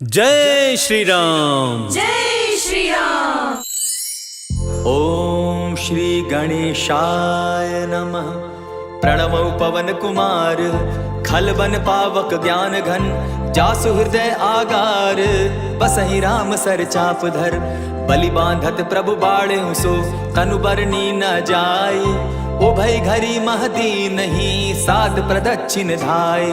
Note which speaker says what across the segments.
Speaker 1: जय श्री राम।
Speaker 2: जय श्री राम।
Speaker 3: ओम श्री गणेशाय नमः। प्रणवौ पवन कुमार, खलबन पावक ज्ञान घन, जासु हृदय आगार, बसहि राम सर चाप धर, बलि बांधत प्रभु बाढ़े सो, तनु बरनी न जाय, उभय घरी महदी नहीं, साध प्रदक्षिण धाय।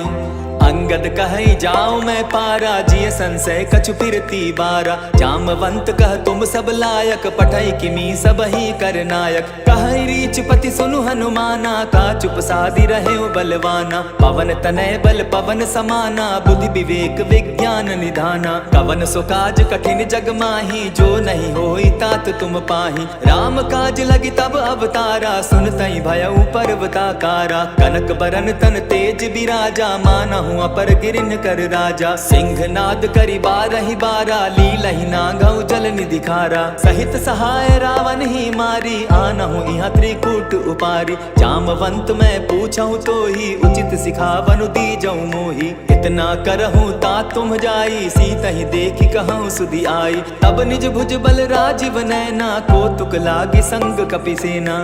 Speaker 3: अंगद कहि जाऊं मैं पारा, जिय संशय कछु फिरती बारा, जामवंत कह तुम सब लायक, पठई किमी सब ही कर नायक। कहि रीच पति सुनु हनुमाना, का चुप साधि रहे बलवाना, पवन तनय बल पवन समाना, बुद्धि विवेक विज्ञान निधाना। कवन सो काज कठिन जग माही, जो नहीं होई तात तुम पाही। राम काज लगी तब अवतारा, सुनतई भयउ पर्वताकारा। कनक बरन तन तेज बिराजा, मानहु अपर गिरिन कर राजा। सिंह नाद करि बारहि बारा, लीलहि नागौ जल निधि खारा। सहित सहाय रावण ही मारी, आनहु इहाँ त्रिकूट उपारी। जामवंत मैं पूछऊं तो ही, उचित सिखावनु दीजऊं मोही। इतना करहूं ता तुम जाई, सीतहि देखि कहूं सुधि आई। तब निज भुज बल राजीव नैना, कौतुक लागी संग कपिसेना।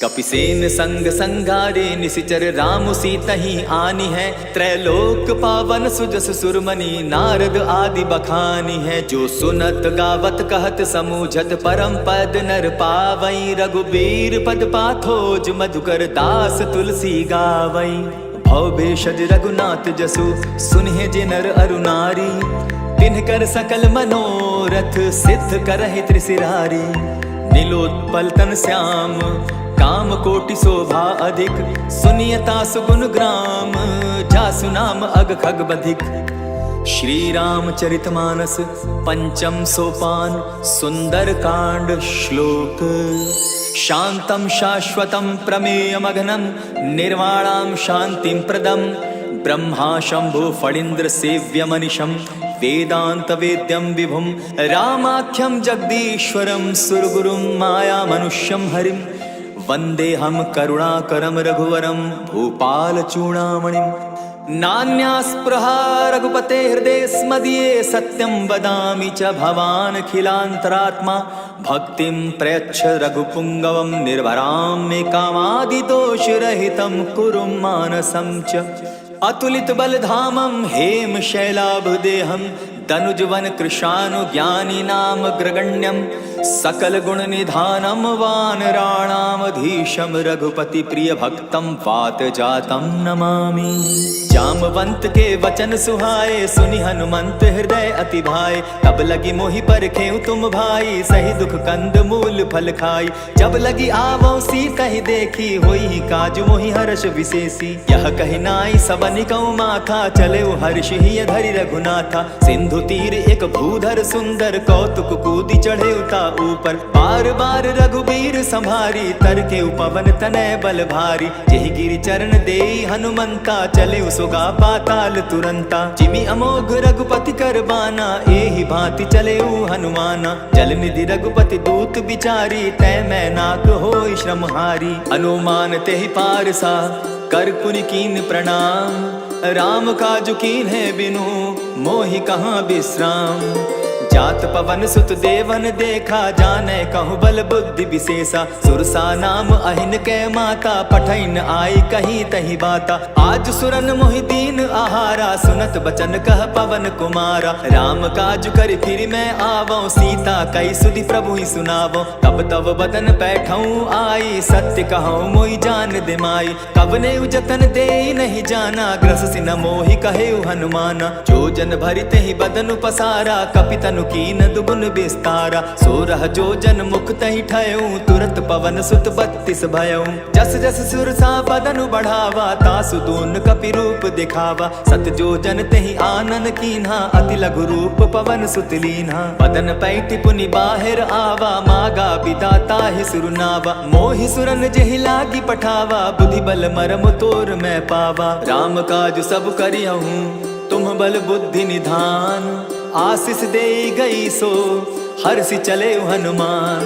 Speaker 3: कपिसेन संग संगारे, निशिचर राम सीतहि आनी है। त्रैलोक पावन सुजस सुरमणि, नारद आदि बखानी है। जो सुनत गावत कहत समूझत, परम पद नर पावई। रघुबीर पद पाथोज, मधुकर दास तुलसी गावई। भव भेषज रघुनाथ जसु, सुनिहे जे नर अरु नारी। तिनकर सकल मनोरथ, सिद्ध करहि त्रिशिरारी। नीलोत्पल तन श्याम, काम कोटि शोभा अधिक। सुनियता सुगुण ग्राम, जासु नाम अग खग बधिक। श्री रामचरित मानस पंचम सोपान, सुंदर कांड श्लोक। शांतम शाश्वतम प्रमेयमघनम, निर्वाणां शांतिं प्रदम। ब्रह्मा शंभु फणींद्र सेव्य मनिषम, वेदांत वेद्यम विभुम। रामाख्यम जगदीश्वरम, सुरगुरुम माया मनुष्यम हरिम। वंदे हम करुणाकरम रघुवरम, भूपाल चूड़ामणिम। नान्या स्पृहा रघुपते हृदय स्मदीये, सत्यं वदामि च भवान् खिलान्तरात्मा। भक्तिं प्रयच्छ रघुपुंगवं, निर्भरां मे कामादिदोषरहितं कुरु मानसं च। अतुलित बलधामं हेम शैलाभदेहं, तनुजवन कृशानु ज्ञानी नाम ग्रगण्यम। सकल गुण निधानम वानराणामधीशम, रघुपति प्रिय भक्तम वात जातम नमामि। जामवंत के वचन सुहाए, सुनि हनुमंत हृदय अति भाए। तब लगी मोहि परखेउ तुम भाई, सही दुख कंद मूल फल खाई। जब लगी आवो सीतहि देखी, होई काजु मोहि हर्ष विशेषी। यह कहि नाई सबनि कौ माथा, चले हर्ष ही धरि रघुनाथा। सिंधु तीर एक भूधर सुंदर, कौतुक कूदी चढ़े उता ऊपर। बार बार रघुबीर संभारी, तर के पवन तनय बल भारी। जेहि गिरि चरण देई हनुमंता, चले सुगा पाताल तुरंता। जिमि अमोघ रघुपति कर बाना, एहि भांति चले हनुमाना। जल निधि रघुपति दूत बिचारी, तै मैं नाक होई श्रमहारी। अनुमान तेहि पारसा, कर पुनि कीन प्रणाम। राम काजु कीन्हे बिनु, मोहि कहाँ विश्राम। जात पवन सुत देवन देखा, जाने कहूँ बल बुद्धि विशेषा। सुरसा नाम अहिन के माता, पठैन आई कही तही बाता। आज सुरन मोहि दीन आहारा, सुनत बचन कह पवन कुमारा। राम काज कर फिर मैं आवो, सीता कई सुधि प्रभु ही सुनावो। तब तब बदन बैठऊँ आई, सत्य कहूँ मोहि जान दे माई। कवने जतन दे नहीं जाना, ग्रस सिन मोहि कहे हनुमाना। जो जन भरिते ही बदन पसारा, कपितनु कीन दुगुन विस्तारा। सोरह जो जन मुख तहि ठयऊं, तुरत पवन सुत 32 भयऊं। जस जस सुरसा बदनु बढ़ावा, तासु दून कपि रूप दिखावा। सत जो जन तेहि आनन कीन्हा, अति लघु रूप पवन सुत लीन्हा। बदन पैठि पुनि बाहिर आवा, मागा बिदा ताहि सुरनावा। मोहि सुरन जेहि लागी पठावा, बुद्धि बल मरम तोर मैं पावा। राम काज सब करियहूं, तुम बल बुद्धि निधान। आशीष दे गई सो, हर्षि चले हनुमान।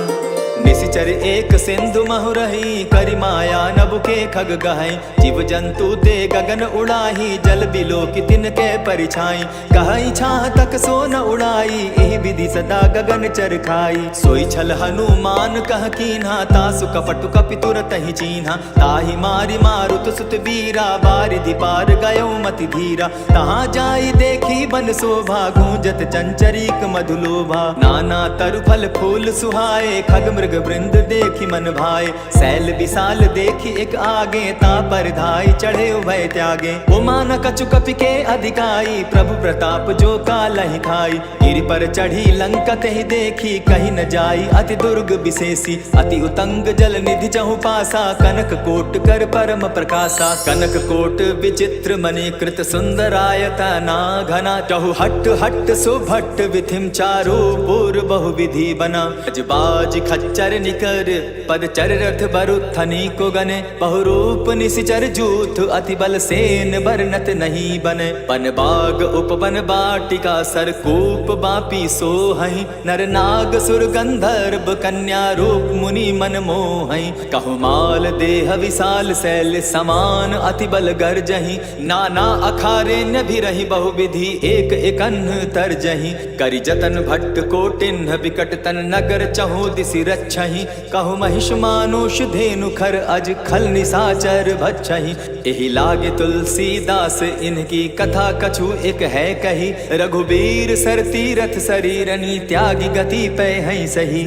Speaker 3: निशिचर एक सिंधु महु रही, करि माया नभ के खग गहई। जीव जंतु ते गगन उड़ाही, जल बिलो की तिनके परिछाई। कहई छाह तक सो न उड़ाई, एहि विधि सदा गगन चर खाई। सोई छल हनुमान कह कीन्हा, तासु कपटु कपि तुरत ही चीन्हा। ताहि मारि मारुत सुत वीरा, बारिधि पार गयो मति धीरा। तहाँ जाई देखी बन शोभा, गूंजत चंचरीक मधुलोभा। नाना तरु फल फूल सुहाए, खग मृग वृंद देखी मन भाए। शैल विशाल देखी एक आगे, ता पर धाई चढ़े उभय त्यागे। उमान कछु कपि के अधिकाई, प्रभु प्रताप जो कालहि खाई। गिरि पर चढ़ी लंका तेहि देखी, कहीं न जाई अति दुर्ग विशेषी। अति उतंग जल निधि चहु पासा, कनक कोट कर परम प्रकाशा। कनक कोट विचित्र मणि कृत सुंदरायता ना घना। चहु हट हट सुभट विधिम चारो पूर बहु विधि बना। बाज खच्चर निकर पद चर रथ बरुथनी को गने। बहुरूप निशिचर जूथ अति बल सेन बरनत नहीं बने। बन बाग उपवन बाटिका सरकूप बापी सोहई। नर नाग सुर गंधर्व कन्या रूप मुनि मन मोहई। कहु माल देह विशाल शैल समान, अति बल गर्जही। नाना अखारे न भी रही बहुविधि, एक एकन्ह तरजही। करि जतन भट्ट कोटिन्ह विकट तन नगर, चहु दिसि रक्षहि। कहु महिष मानुष धेनु खर, अज खल निशाचर भक्षहि। एहि लागे तुलसीदास इनकी कथा, कछु एक है कही। रघुबीर सर तीरथ शरीरनी, त्यागी गति पै हैं सही।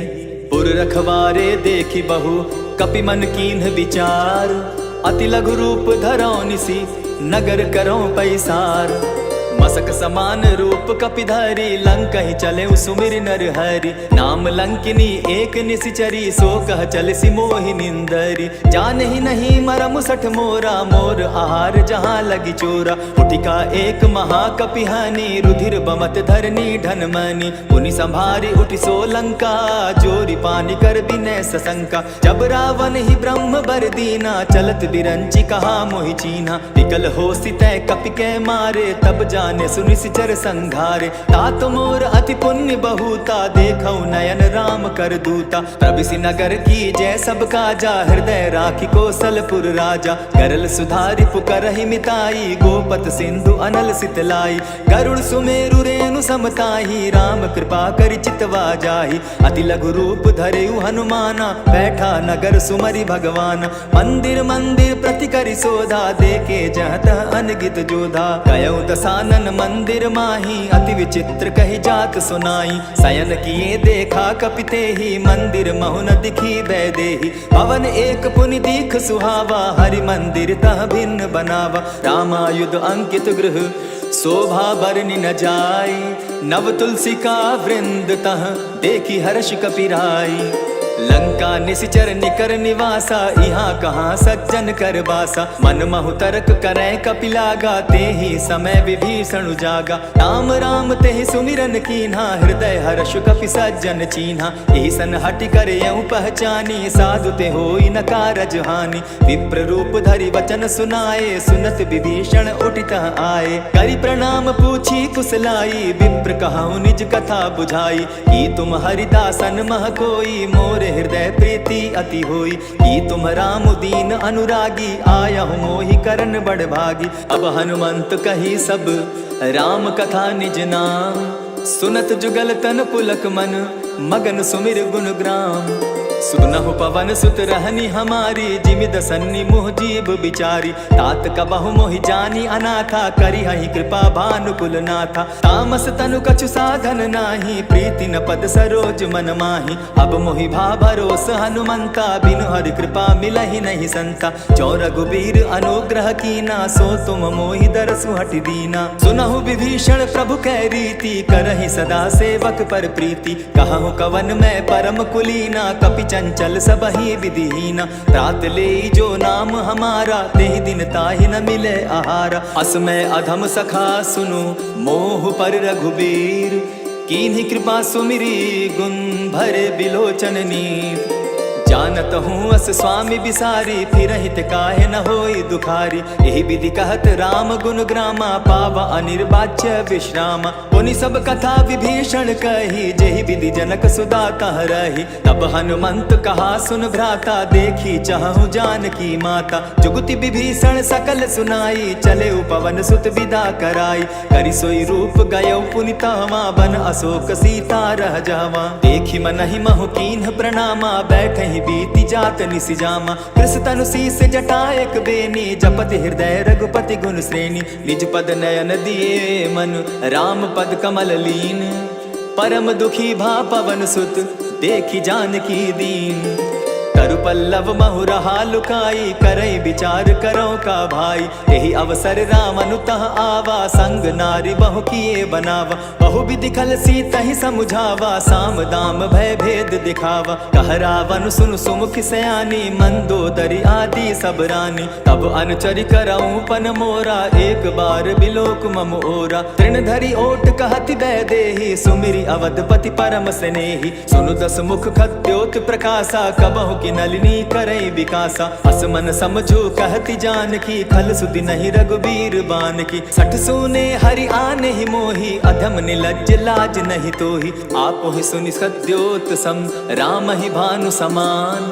Speaker 3: पुर रखवारे देखी बहु, कपि मन कीन्ह विचार। अति लघु रूप धरौ निसी, नगर करौ पैसार। मसक समान रूप कपिधारी, लंक ही चले सुमिर नर हरि। नाम लंकिनी एक निशिचरी, सो कह चल सी मोहि निंदरी। जान ही नहीं मरम सठ मोरा, मोर आहार जहाँ लगी चोरा। उठिका एक महाकपिहानी, रुधिर बमत धरनी ढनमनी। पुनि संभारी उठि सो लंका, जोरी पानी कर बिनय सशंका। जब रावण ही ब्रह्म बर दीना, चलत बिरंची कहा मोहि चीन्हा। विकल हो सितै कपि के मारे, तब जाने सुनिशिचर संघारे। तात मोर अति पुण्य बहुता, देखौ नयन राम कर दूता। प्रभिसि नगर की जय सब काजा, हृदय राखी कौशलपुर राजा। करल सुधारि पुकरहि मिताई, गोपत सिंधु अनल सितलाई। गरुड़ सुमेरु रेणु समताही, राम कृपा करि चितवा जाहि। अति लघु रूप धरेउ हनुमाना, बैठा नगर सुमरि भगवान। मंदिर मंदिर प्रति करि शोधा, देखे जहाँ तह अनगित जोधा। गयौ दसानन मंदिर माही, अति विचित्र कही जात सुनाई। शयन किए देखा कपिते ही, मंदिर महु न दिखी वैदेही। भवन एक पुनि दीख सुहावा, हरि मंदिर तह भिन्न बनावा। रामायुध अंकित गृह शोभा बरनि न जाई। नव तुलसी का वृंद तह देखी हर्ष कपिराई। लंका निशिचर निकर निवासा, यहाँ कहाँ सज्जन कर बासा। मन महु तर्क करै कपिलागा, तेहि समय विभीषण जागा। राम राम तेहि सुमिरन कीन्हा, हृदय हर्ष कपि सज्जन चीन्हा। एहि सन हटि करयउ पहचानी, साधु ते होई न कारज हानि। विप्र रूप धरि वचन सुनाए, सुनत विभीषण उठित आए। करि प्रणाम पूछी कुशलाई, विप्र कहु निज कथा बुझाई। कि तुम हरिदासन मह कोई, मोर हृदय प्रीति अति होई। कि तुम राम दीन अनुरागी, आयहु मोहि करन बड़ भागी। अब हनुमंत कही सब राम कथा निज नाम, सुनत जुगल तन पुलक मन, मगन सुमिर गुण ग्राम। सुनहु पवन सुत रहनी हमारी, जिमि दसन्नी मुह जीव बिचारी। तात कबहु मोहि जानी अनाथा, करी हहि कृपा भानुकुल नाथा। तामस तनु कछु साधन नाही, प्रीति न पद सरोज मन माही। अब मोहि भा भरोस हनुमंता, बिनु हरि कृपा मिलहि नहीं संता। जो रघुबीर अनुग्रह कीना, सो तुम मोहि दरसु हटि दीना। सुनहु विभीषण प्रभु कै रीति, करहि सदा सेवक पर प्रीति। कहु कवन मैं परम कुलीना, कपि चंचल सबहि विधिहीना। रात ले जो नाम हमारा, तेहि दिन ताहि न मिले आहारा। असमय अधम सखा सुनु, मोह पर रघुबीर। कीन्ही कृपा सुमिरी, गुण भरे बिलोचन नीर। जानत हूँ अस स्वामी बिसारी, फिर हित काहे न होई दुखारी। एहि विधि कहत राम गुण ग्रामा, पावा अनिर्वाच्य विश्रामा। पुनि सब कथा विभीषण कही, जेहि विधि जनक सुदा कह रही। तब हनुमंत कहा सुन भ्राता, देखी चाहूं जानकी माता। जुगति विभीषण सकल सुनाई, चले पवन सुत विदा कराई। करि सोई रूप गयो पुनि तहवा, बन अशोक सीता रह जावा। देखी मनहि महु कीन्ह प्रणामा, बैठहि बीति जात निसि जामा। कृष तनु शीस जटा एक बेनी, जपति हृदय रघुपति गुण श्रेणी। निज पद नयन दिए मन, राम पद कमल लीन। परम दुखी भा पवन सुत, देखी जानकी दीन। तरु पल्लव महु रहा लुकाई, करई विचार करो का भाई। यही अवसर राम अनुतः आवा, संग नारी बहु किए बनावा। बहु विधि खल सीतहि समुझावा, साम दाम भय भेद दिखावा। कह रावण सुन सुमुख सयानी, मंदोदरी आदि सब रानी। तब अनुचरि करऊं पन मोरा, एक बार बिलोक मम ओरा। तृण धरि ओट कहति वैदेही, सुमिरि अवधपति परम स्नेही। सुनु दस मुख खद्योत प्रकाशा, कबहु कि नलिनी करई विकासा। असमन समझो कहती जानकी, खल सुधि नहीं रघुबीर बान की। सठ सुने हरि आने ही मोही, अधम निलज्ज लाज नहीं तोही। आपो ही सुनि सद्योत सम, राम ही भानु समान।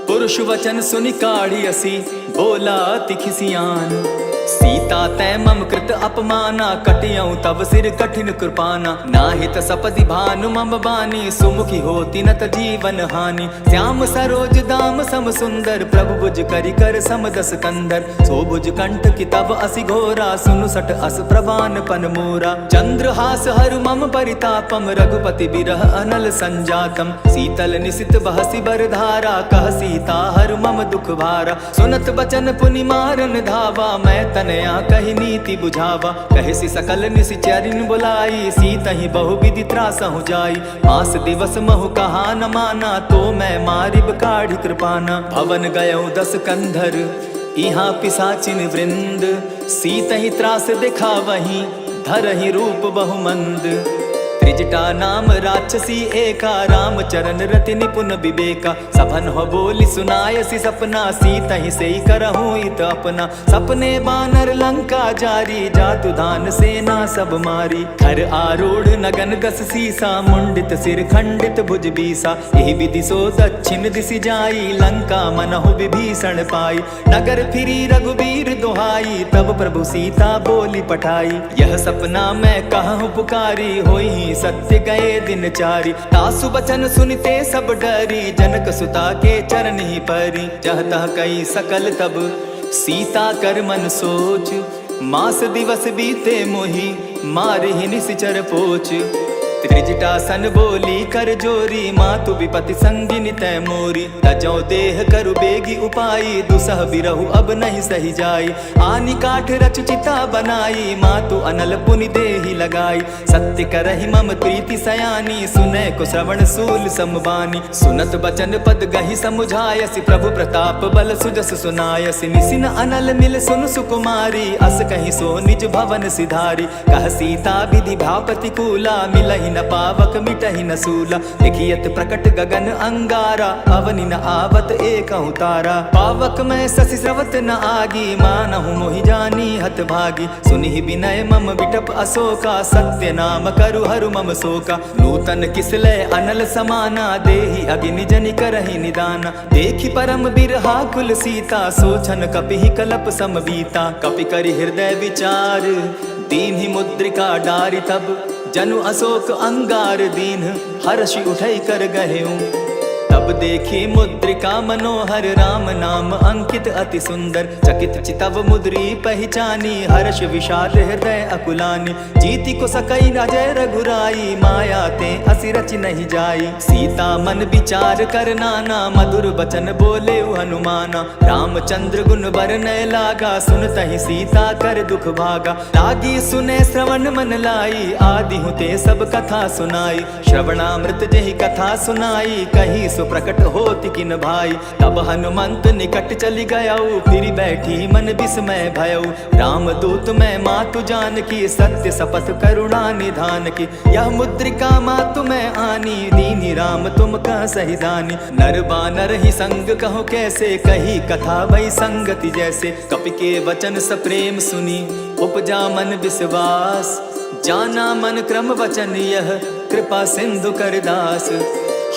Speaker 3: पुरुष वचन सुनि काढ़ी असी, बोला तिखिसियान। सीता तै मम कृत अपमाना, कटियऊं तब सिर कठिन कृपाना। नाहित सपदि भानु मम बानी, सुमुखी होती नत जीवन हानि। श्याम सरोज दाम सम सुंदर, प्रभु भुज करि कर सम दस कंदर। सो भुज कंठ की तब असि घोरा, सुनु सट अस प्रवान पन मोरा। चंद्रहास हरु मम परितापम, रघुपति बिरह अनल संजातम। शीतल निशित बहसि बर धारा, कह सीता हरु मम दुख भारा। सुनत बचन पुनि मारन धावा, मैं तनया कही नीति बुझावा। कहसी सकल निशिचरिन बुलाई, सीतहि बहु विधि त्रासहु जाई। मास दिवस महु कहा न माना, तो मैं मारिब काढ़ी कृपाना। भवन गयऊं दस कंधर, इहाँ पिशाचिन वृंद। सीतहि त्रास दिखावहीं, धरहि रूप बहुमंद। त्रिजटा नाम राक्षसी एका, राम चरण रति निपुण विवेका। सभन हो बोली सुनायसी सपना, सीतहि सेई करहूं इत अपना। सपने बानर लंका जारी, जातु धान सेना सब मारी। खर आरूढ़ नगन गस सीसा, मुंडित सिर खंडित भुज बीसा। यही विधि सो दक्षिण दिशि जाई, लंका मनहु विभीषण पाई। नगर फिरी रघुबीर दुहाई, तब प्रभु सीता बोली पठाई। यह सपना मैं कहूँ पुकारी, होई सत्य गए दिन चारी। तासु बचन सुनते सब डरी, जनक सुता के चरण ही परी। जह तह कई सकल तब, सीता कर मन सोच। मास दिवस बीते मोही, मारहि निशिचर पोच। त्रिजटा सन बोली कर जोरी, मातु विपति संगिनी तै मोरी। तजौ देह करु बेगी उपाई, दुसह बिरहु अब नहीं सही जाई। आनी काठ रच चिता बनाई, मातु अनल पुनि देहि लगाई। सत्य करहि मम प्रीति सयानी, सुनै को श्रवण सूल समबानी। सुनत बचन पद गहि समुझायसि, प्रभु प्रताप बल सुजस सुनायसि। निसिन अनल मिल सुन सुकुमारी, अस कहि सो निज भवन सिधारी। कह सीता विधि भा प्रतिकूला, मिलहि न पावक मिटहि न सूला। लिखियत प्रकट गगन अंगारा, अवनि न आवत एकहु तारा। पावक मैं शशि स्रवत न आगी, मानहु मोहि जानी हत भागी। सुनिहि विनय मम विटप अशोका, सत्य नाम करु हरु मम शोका। नूतन किसलय अनल समाना, देहि अगिनि जनि करहि निदाना। देखि परम बिरहा कुल सीता, सोचन कपिहि कलप सम बीता। कपि करि हृदय विचार, दीन्हि मुद्रिका डारि। तब जनु अशोक अंगार दीन, हर्षि उठै कर गहेऊं। तब देखी मुद्रिका मनोहर, राम नाम अंकित अति सुंदर। चकित चितव मुद्री पहचानी, हर्ष विषाद हृदय अकुलानी। जीति को सकई अजय रघुराई, माया ते असि रच नहीं जाई। सीता मन विचार कर नाना, मधुर बचन बोले हनुमाना। रामचंद्र गुण बरनय लागा, सुनतहि सीता कर दुख भागा। लागी सुने श्रवण मन लाई, आदि हुते सब कथा सुनाई। श्रवणामृत जहि कथा सुनाई, कही सो प्रकट होति किन भाई। तब हनुमंत निकट चली गयऊ, फिर बैठी मन विस्मय भयऊ। राम दूत मैं मातु जानकी, सत्य शपथ करुणा निधान की। यह मुद्रिका मातु मैं आनी, दीनी राम तुम कह सही दानी। नर बानर ही संग कहो कैसे, कही कथा भई संगति जैसे। कपि के वचन सप्रेम सुनी, उपजा मन विश्वास। जाना मन क्रम वचन यह कृपा सिंधु करदास।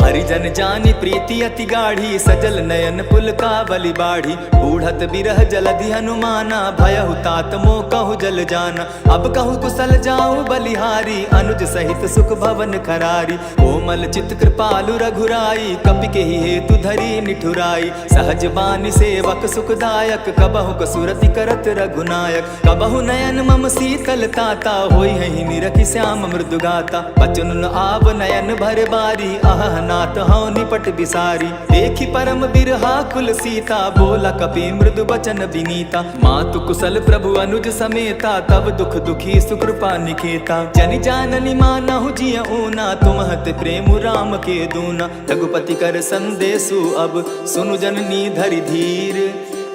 Speaker 3: हरिजन जानी प्रीति अति गाढ़ी सजल नयन पुल का बलि बाढ़ी। बूढ़त बिरह जलधि हनुमाना भयहु तात मो कहु जल जाना। अब कहु कुशल जाऊं बलिहारी अनुज सहित सुख भवन खरारी। कोमल चित कृपालु रघुराई कपि के ही हेतु धरी निठुराई। सहज बानी सेवक सुखदायक कबहु कसुरति करत रघुनायक। कबहु नयन मम शीतल ताता होई है निरखि श्याम मृदु गाता। बचन न आव नयन भर बारी आह नाथ हौ निपट बिसारी। देखी परम बिरहा कुल सीता बोला कपि मृदु बचन विनीता। मातु कुशल प्रभु अनुज समेता तब दुख दुखी सुकृपा निकेता। जनि जाननी मानहु जिय ऊना तुमहत प्रेम राम के दूना। रघुपति कर संदेशु अब सुनु जननी धरि धीर।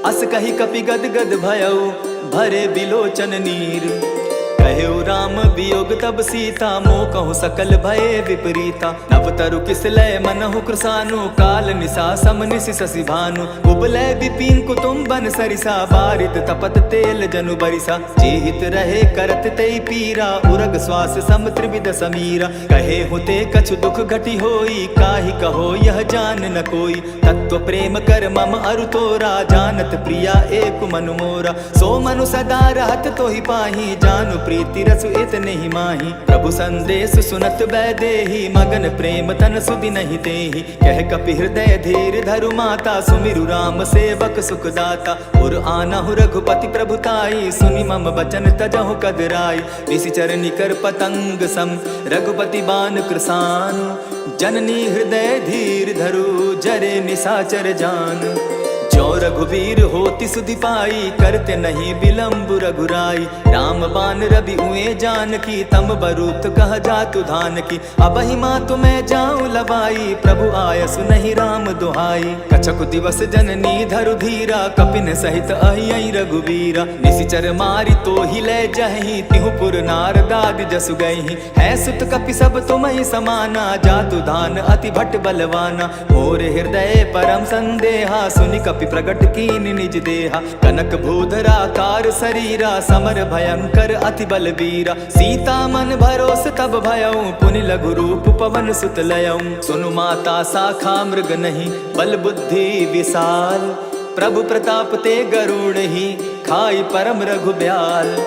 Speaker 3: अस कही कपि गद गद भयउ भरे बिलोचन नीर। कहेउ राम वियोग तब सीता मोह कहु सकल भये विपरीता। नव तरु किस लय मनहु कृसानु काल निशा सम निशि शशि भानु। कुबलय विपिन कुटुम्बन सरिसा बारित तपत तेल जनु बरिसा। जेहित रहे करत तेई पीरा उरग श्वास सम त्रिविध समीरा। कहे होते कछु दुख घटी होई काहि कहो यह जान न कोई। तत्व प्रेम कर मम अरु तोरा जानत प्रिया एक मनु मोरा। सो मनु सदा रहत तोहि पाही जानु प्रीति रसु इतने ही माही। प्रभु संदेश सुनत बैदेही मगन प्रेम तन सुधि नहीं देही। कह कपि हृदय धीर धरु माता सुमिरु राम सेवक सुखदाता। उर आनहु रघुपति प्रभुताई सुनि मम बचन तजहु कदराई। निशिचर निकर पतंग सम रघुपति बान कृसानु। जननी हृदय धीर धरु जरे निशाचर जान। जो रघुवीर होति सुधि पाई करते नहीं विलंब रघुराई। राम बान रवि उए जानकी तम बरूत कह जातु धान की। अब ही माँ तुम्हें जाऊं लबाई प्रभु आयसु नहीं राम दुहाई। कछक दिवस जननी धरु धीरा कपिन सहित अहि रघुवीरा। निशिचर मारी तो ही ले जही तिहुपुर नारदादि जसु गई। है सुत कपि सब तुम ही समाना जातु धान अति भट बलवाना। मोर हृदय परम संदेहा सुनि कपि प्रगट कीन निज देहा। कनक भूधरा कार शरीरा समर भयंकर अति बलबीरा। सीता मन भरोस तब भयऊ पुनि लघु रूप पवन सुत लयऊ। सुनु माता शाखा मृग नहीं बल बुद्धि विशाल। प्रभु प्रताप ते गरुड़ ही खाई परम रघु ब्याल।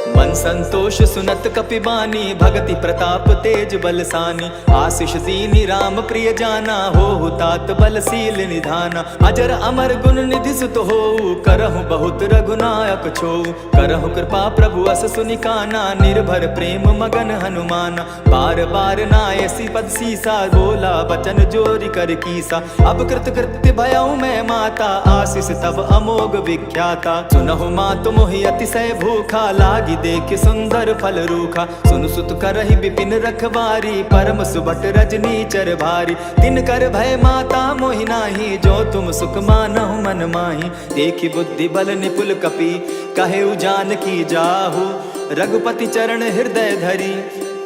Speaker 3: मन संतोष सुनत कपि बानी भगति प्रताप तेज बलसानी। आशीष दीनी राम प्रिय जाना हो तात बलशील निधाना। अजर अमर गुण निधि सुत हो करहु बहुत रघुनायक छो। करहु कृपा प्रभु अस सुनि काना निर्भर प्रेम मगन हनुमाना। बार बार नायसी पद सीसा बोला बचन जोरी कर कीसा। अब कृत कृत्य भयऊ मैं माता आशीष तब अमोघ विख्याता। सुनहु मातु मोहि अतिशय भूखा लागी देख सुंदर फल रूखा। सुनु सुत करहि विपिन रखवारी परम सुबट रजनी चर भारी। तिन कर भय माता मोहि नाही जो तुम सुख मानहु मन माही। देखी बुद्धि बल निपुल कपि कहेउ जानकी जाहु। रघुपति चरण हृदय धरी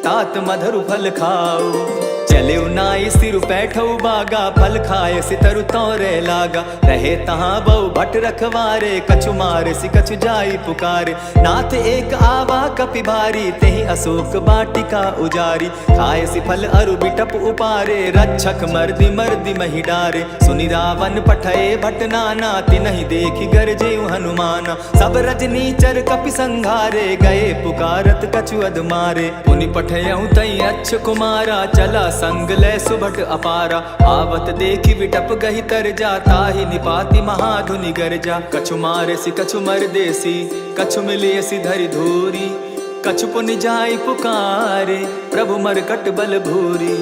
Speaker 3: तात मधुर फल खाओ। चले नाई सिर बैठऊ बागा फल खाए सितरु तौरे लागा। रहे तहाँ बहु भट रखवारे कछु मारे सि कछु जाई पुकारे। नाथ एक आवा कपि भारी तेहि अशोक बाटिका उजारी। खाए सि फल अरु बिटप उपारे रक्षक मर्दि मर्दि महि डारे। सुनि रावण पठये भट नाना तिनहि देखि गरजेउ हनुमाना। सब रजनी चर कपि संघारे गए पुकारत कछु अध मारे। पुनि पठयउ तई अच्छ कुमारा चला संग लय सुभट अपारा। आवत देखी विटप गही तर जाता ही निपाति महाधुनि गर्जा। कछु मारे सि कछु मर देसी कछु मिलिय सि धरि धूरी। कछु पुनि जाई पुकारे प्रभु मरकट बल भूरी।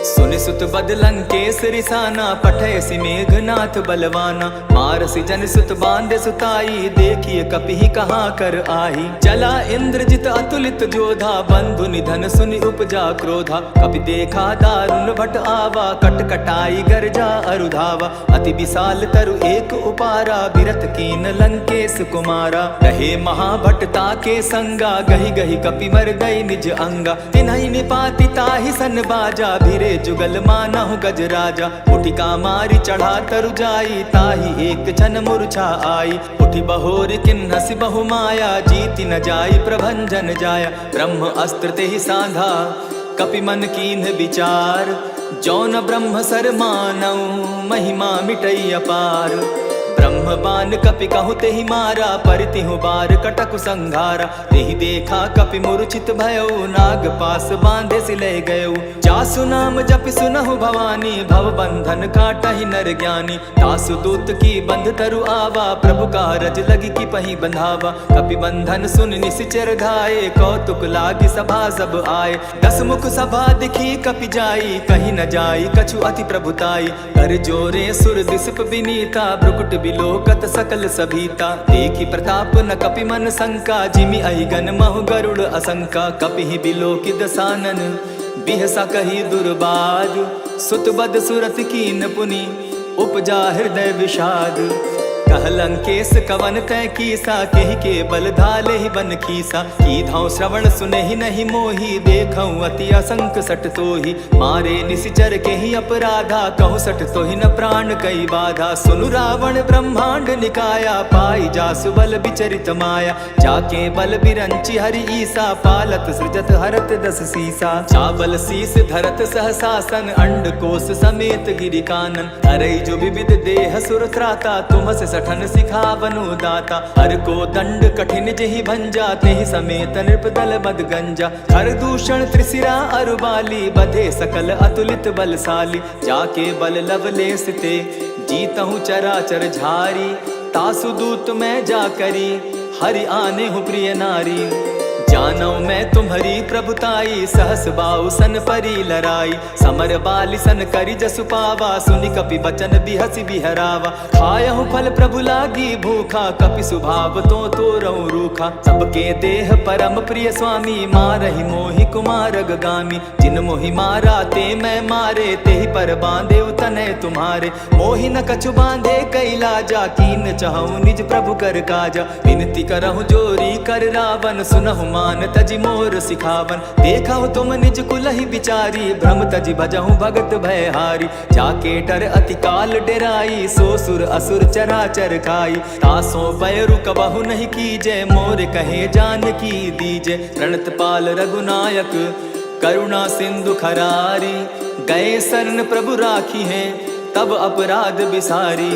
Speaker 3: सुनि सुत बद लंकेश रिसाना पठय सि मेघनाथ बलवाना। मारसि जन सुत बांधे सुताई देखिए कपि कहाँ कर आही। चला इंद्रजित अतुलित जोधा बंधु निधन सुनि उपजा क्रोधा। कपि देखा दारुण भट आवा कट कटाई गर्जा अरुधावा। अति विशाल तरु एक उपारा बिरत कीन लंकेश कुमारा। रहे महाभटता के संगा गही गही कपि मर गई निज अंगा। तिन्हि निपाति ताहि सन बाजा भिरे कहे जुगल मानहु गज राजा। उठिका मारी चढ़ा तरु जाई, ताही एक छन मूर्छा आई। उठी बहोर किन्हसि बहु माया, जीति न जाई प्रभंजन जाया। ब्रह्म अस्त्र ते ही साधा, कपि मन कीन्ह विचार। जौन ब्रह्म सर मानऊ, महिमा मिटई अपार। ब्रह्म बान कपि कहु तेहि मारा, परितिहु बार कटकु संघारा। तेहि देखा कपि मूर्छित भयउ, नाग पास बांधे सिलह गयउ। जासु नाम जपि सुनहु भवानी, भव बंधन काटहि नर ज्ञानी। तासु दूत की बंध तरु आवा, प्रभु कारज लगी की पही बंधावा। कपि बंधन सुन निसिचर धाये, कौतुक लागी सभा सब आए। दस मुख सभा दिखी कपि जाई, कहीं न जाई कछु अति प्रभुताई। कर जोरे सुर दिसप विनीता, ब्रुकुट बिलोकत सकल सभीता। देखी प्रताप न कपि मन शंका, जिमि अहिगन महु गरुड़ असंका। कपिहि बिलोकि दसानन, बिहसा कही दुर्बाद। सुत बद सुरत कीन पुनि, उपजा हृदय विषाद। कहलंकेश कवन तय कीसा, केहि के बल धाले ही बन खीसा। की धाव श्रवण सुने ही नहीं मोही, देखऊं अति असंक सट तोही। मारे निसिचर के ही अपराधा, कहूँ सट तो ही न प्राण कई बाधा। सुनु रावण ब्रह्मांड निकाया, पाई जासु बल विचरित माया। जाके बल बिरंची हरि ईसा, पालत सृजत हरत दस सीसा। चावल शीस धरत सहसासन, अंड कोश समेत गिरि कानन। हरई जो विविध देह सुर त्राता, तुम से सठन सिखावनु दाता। हर को दंड कठिन जेहि भंजा, तेहि समेत नृपदल मद गंजा। हर दूषण त्रिशिरा अरुबाली, बधे सकल अतुलित बलशाली। जाके बल लवलेस ते, जीतहु चराचर झारी। तासु दूत मैं जा करी, हरि आने हूँ प्रिय नारी। जानौ मैं तुम्हारी प्रभुताई, सहस बाऊ सन परी लराई। समर बाली सन करी जसु पावा, सुनि कपि बचन बिहसि बिहरावा। खायहु फल प्रभु लागी भूखा, कपि सुभाव तो तोरऊ रूखा। सबके देह परम प्रिय स्वामी, मारहि मोहि कुमारग गामी। जिन मोहि मारा ते मैं मारे, तेहि पर बांधे तनय तुम्हारे। मोहि न कछु बांधे कैलाजा, कीन चाहूं निज प्रभु कर काजा। विनती करहु जोरी कर रावण, सुनहु मान तजि मोर सिखावन। देखहु तुम निज कुलहि बिचारी, भ्रम तजि भजहु भगत भयहारी। जाके डर अति काल डेराई, सो सुर असुर चराचर खाई। तासो पैरु कबहु नहीं कीजे, मोर कहे जानकी दीजे। प्रणत पाल रघुनायक, करुणा सिंधु खरारी। गए शरण प्रभु राखी हैं, तब अपराध बिसारी।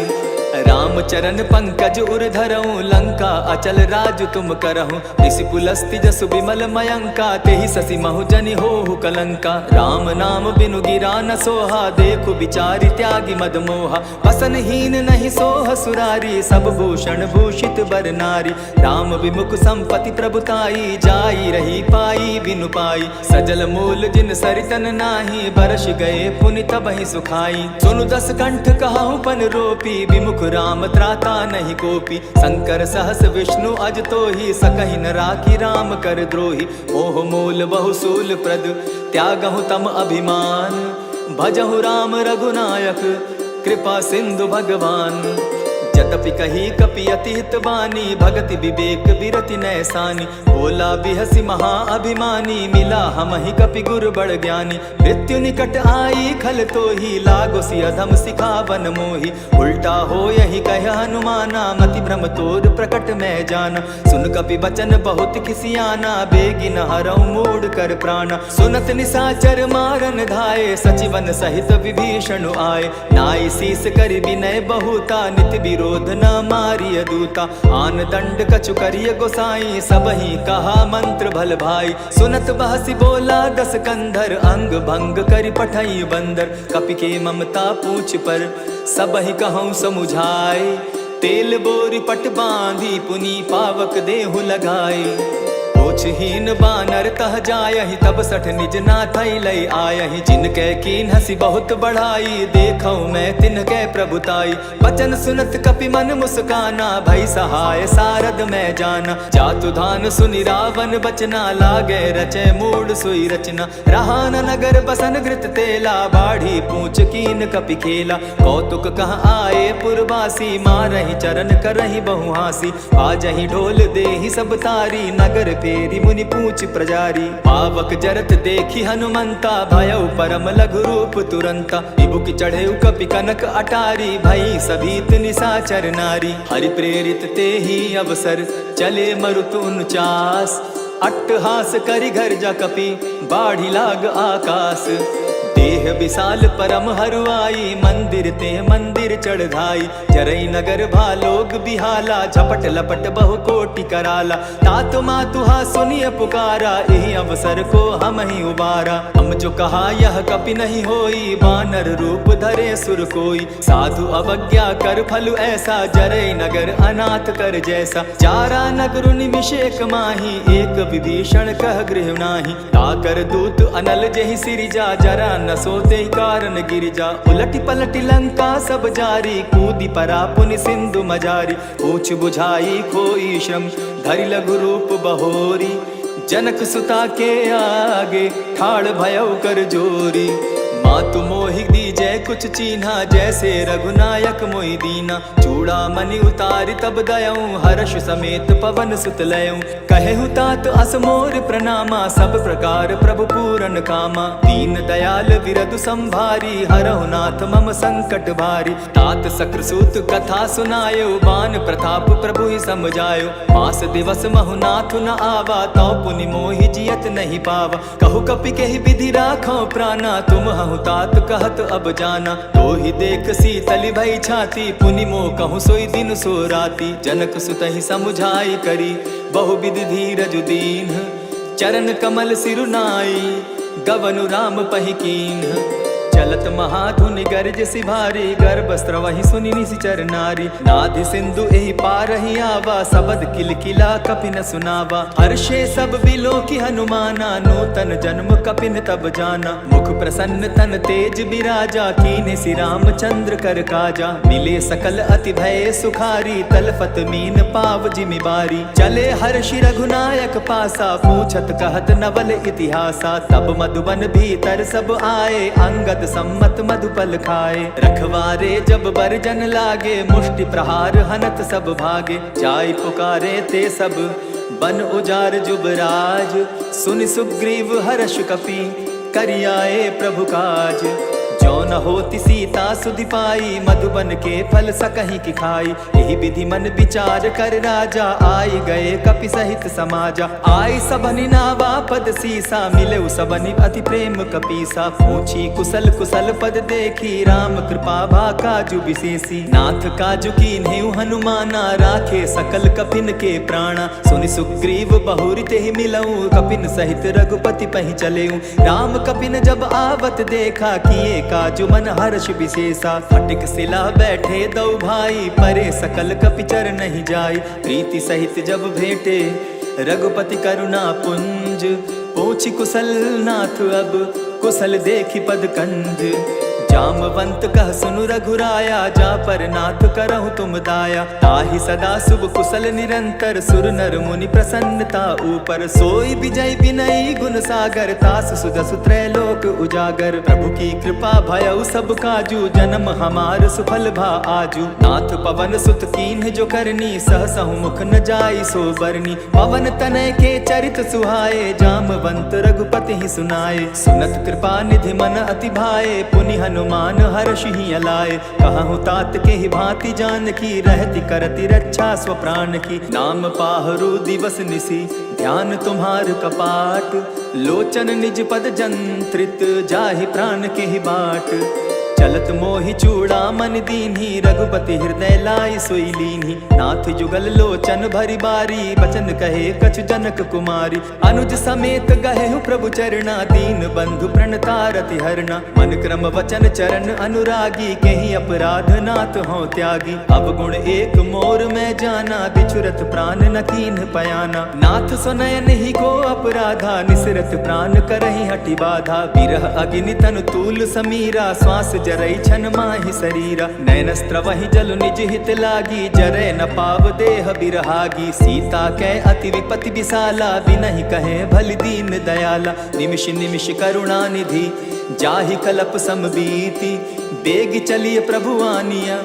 Speaker 3: राम चरण पंकज उर धरऊं, लंका अचल राज तुम करहूं। ऋषि पुलस्ति जसु विमल मयंका, तेहि ससि महु जनि होहु कलंका। राम नाम बिनु गिरा न सोहा, देखु विचारि त्यागी मद मोहा। वसन हीन नहीं सोह सुरारी, सब भूषण भूषित बर नारी। राम विमुख संपति प्रभुताई, जाई रही पाई बिनु पाई। सजल मूल जिन सरितन नाही, बरस गए पुनि तबहि सुखाई। सुनु दस कंठ कहाहु पन रोपी, विमुख राम त्राता नहीं कोपी। शंकर सहस विष्णु अज तो ही, सकहि न राखी राम कर द्रोही। मोह मूल बहुसूल प्रद, त्यागहु तम अभिमान। भजहु राम रघुनायक, कृपा सिंधु भगवान। जतपि कही कपि अति हित बानी, भगति विवेक बिरति नैसानी। बोला बिहसि महा अभिमानी, मिला हमहि कपि गुर बड़ ज्ञानी। मृत्यु निकट आई खल तो ही, लागो सि अधम सिखावन मोही। उल्टा हो यही कह हनुमाना, मति भ्रम तोर प्रकट मैं जाना। सुन कपि बचन बहुत खिसियाना, बेगिन हरऊ मूढ़ कर प्राणा। सुनत निसाचर मारन धाये, सचिवन सहित विभीषण आए। नाई शीस करि विनय बहुता, नित विरोध न मारिय दूता। आन दंड कछु करिय गोसाई, सबहि कहा मंत्र भल भाई। सुनत बहसि बोला दस कंधर, अंग भंग करि पठई बंदर। कपि के ममता पूछ पर, सबहि कहूँ समुझाए। तेल बोरी पट बांधी, पुनि पावक देहु लगाए। ओछहीन बानर तह जायहि, तब सठ निज नाथै लय आयहि। जिनकै कीन हसी बहुत बढ़ाई, देखौ मैं तिनकै प्रभुताई। बचन सुनत कपि मन मुस्काना, भई सहाय सारद मैं जाना। जातु धान सुनि रावण बचना, लागे रचै मूढ़ सोई रचना। रहा न नगर बसन घृत तेला, बाढ़ी पूछ कीन कपि खेला। कौतुक कह आए पुरवासी, मारहि चरण करहि बहु हासी। आजहि ढोल देहि सब तारी, नगर पे फेरी मुनि पूछ प्रजारी। पावक जरत देखी हनुमंता, भयउ परम लघु रूप तुरंता। विभुक चढ़े कपि कनक अटारी, भई सभीत निशाचर नारी। हरि प्रेरित ते ही अवसर, चले मरुत 49। अट्टहास करि गर्जा कपि, बाढ़ी लाग आकाश। देह विशाल परम हरुआई, मंदिर ते मंदिर चढ़ाई। जरई नगर भालोग बिहाला, झपट लपट बहु कोटि कराला। तात मातुहा सुनिय पुकारा, यही अवसर को हम ही उबारा। हम जो कहा यह कपि नहीं होई, बानर रूप धरे सुर कोई। साधु अवज्ञा कर फल ऐसा, जरई नगर अनाथ कर जैसा। चारा नगर निमिषेक माही, एक विभीषण कह गृह नाही। ताकर दूत अनल जहि सिरिजा, जरा न सोते कारण गिरिजा। उलटी पलटी लंका सब जारी, कूदी परा पुनि सिंधु मजारी। पूछ बुझाई खोई श्रम, धरि लघु रूप बहोरी। जनक सुता के आगे, ठाड़ भयउ कर जोरी। मातु मोहि दीजै कुछ चीन्हा, जैसे रघुनायक मोहि दीना। चूड़ा मणि उतारि तब दयऊं, हर्ष समेत पवन सुत लयऊं। कहेहु तात अस मोर प्रणामा, सब प्रकार प्रभु पूरन कामा। दीन दयाल विरधु संभारी, हरहु नाथ मम संकट भारी। तात सक्रसूत कथा सुनायो, बान प्रताप प्रभु ही समझायो। मास दिवस महु नाथ न आवा, तौ पुनि मोहि जियत नहीं पावा। कहु कपि केहि विधि राखो प्राणा, तुम हहु तात कहत अब जाना। तो ही देख शीतल भई छाती, पुनि मोह कहूँ सोई दिन सो राती। जनक सुत ही समुझाई करी, बहु विधि धीरज दीन। चरण कमल सिरुनाई, गवनु राम पहि कीन्ह। चलत महाधुनि गर्ज सिभारी, गर्भ स्रवहि सुनि निशिचर नारी। नाधि सिंधु एहि पारहि आवा, सबद किलकिला कपिन सुनावा। हर्षे सब बिलो की हनुमाना, नूतन जन्म कपिन तब जाना। मुख प्रसन्न तन तेज बिराजा, कीन्हे श्री रामचंद्र कर काजा। मिले सकल अति भय सुखारी, तलफत मीन पाव जिमि बारी। चले हर्षि रघुनायक पासा, पूछत कहत नवल इतिहासा। तब मधुबन भीतर सब आए, अंगद सम्मत मधुपल खाए। रखवारे जब बरजन लागे, मुष्टि प्रहार हनत सब भागे। जाय पुकारे ते सब, बन उजार जुबराज। सुनि सुग्रीव हर्ष कपि, करियाए प्रभु काज। जो न होती सीता सुधि पाई, मधुबन के फल सकहीं की खाई। यही विधि मन विचार कर राजा, आई गए कपि सहित समाजा। आई सबनि नावा पद सीसा, मिले सबनि अति प्रेम कपीसा। पूछी कुशल कुशल पद देखी, राम कृपा भा काजु विशेषी। नाथ काजु कीन्हेउ हनुमाना, राखे सकल कपिन के प्राणा। सुनि सुग्रीव बहुरि तेहि मिलऊं, कपिन सहित रघुपति पहि चलेऊं। राम कपिन जब आवत देखा, किए काजु मन हर्ष विशेषा। फटिक सिला बैठे दो भाई, परे सकल कपि चर नहीं जाई। प्रीति सहित जब भेंटे, रघुपति करुणा पुंज। पूछि कुशल नाथ अब, कुशल देखि पद कंज। जामवंत कह सुनु रघुराया, जा पर नाथ करहु तुम दाया। ताहि सदा शुभ कुशल निरंतर, सुर नर मुनि प्रसन्नता ऊपर। सोई विजय विनयी गुण सागर, तास सुजसु त्रैलोक उजागर। प्रभु की कृपा भयउ सब काजू, जन्म हमार सुफल भा आजू। नाथ पवन सुत कीन्ह जो करनी, सहसहु मुख न जाई सो बरनी। पवन तनय के चरित सुहाए, जामवंत रघुपति ही सुनाए। सुनत कृपा निधि मन अति भाए, पुनि हनुमान हर्ष ही अलाए। कहूँ तात के ही भांति जान की, रहती करती रक्षा स्व प्राण की। नाम पाहरु दिवस निसी, ध्यान तुम्हार कपाट। लोचन निज पद जंत्रित, जाहि प्राण के ही बाट। चलत मोहि चूड़ा मन दीन्ही, रघुपति हृदय लाई सोई लीन्ही। नाथ जुगल लोचन भरी बारी, बचन कहे कछु जनक कुमारी। अनुज समेत गहेहु प्रभु चरणा, दीन बंधु प्रणतारति हरना। मन क्रम वचन चरण अनुरागी, कहीं अपराध नाथ हो त्यागी। अब गुण एक मोर में जाना, बिछुरत प्राण न कीन्ह पयाना। नाथ सुनयन ही को अपराधा, निसरत प्राण करहि हटि बाधा। विरह अग्नि तनु तूल समीरा, श्वास जरई छन माहि शरीरा। नैनस्त्र वही जल निज हित लागी, जरै न पाव देह बिरहागी। सीता कै अति विपति विशाला, बिनहि कहे भल दीन दयाला। निमिष निमिष करुणा निधि, जाहि कलप समबीति। बेग चलिए प्रभु आनिया,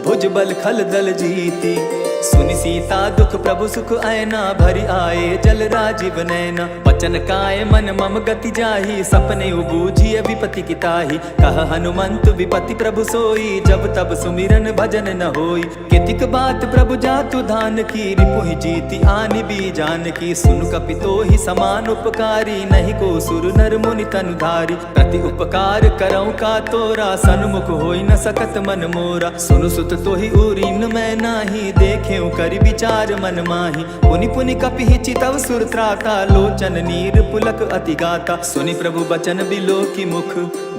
Speaker 3: भुज बल खल दल जीती। सुनि सीता दुख प्रभु सुख ऐना, भरि आए जल राजीव नैना। बचन काय मन मम गति जाहि, सपने बूझिय विपति की ताहि। कह हनुमंत विपति प्रभु सोई, जब तब सुमिरन भजन न होई। केतिक बात प्रभु जातु धान की, रिपुहि जीति आनि भी जान की। सुन कपि तोहि समान उपकारी, नहीं को सुर नर मुनि तनुधारी। प्रति उपकार करऊँ का तोरा, सन्मुख होई न सकत मन मोरा। सुनु सुत तोहि उरीन मैं नाही, देखेउ करि विचार मन माही। पुनि पुनि कपिहि चितव सुर त्राता, लोचन नीर पुलक अति गाता। सुनि प्रभु बचन बिलो की मुख,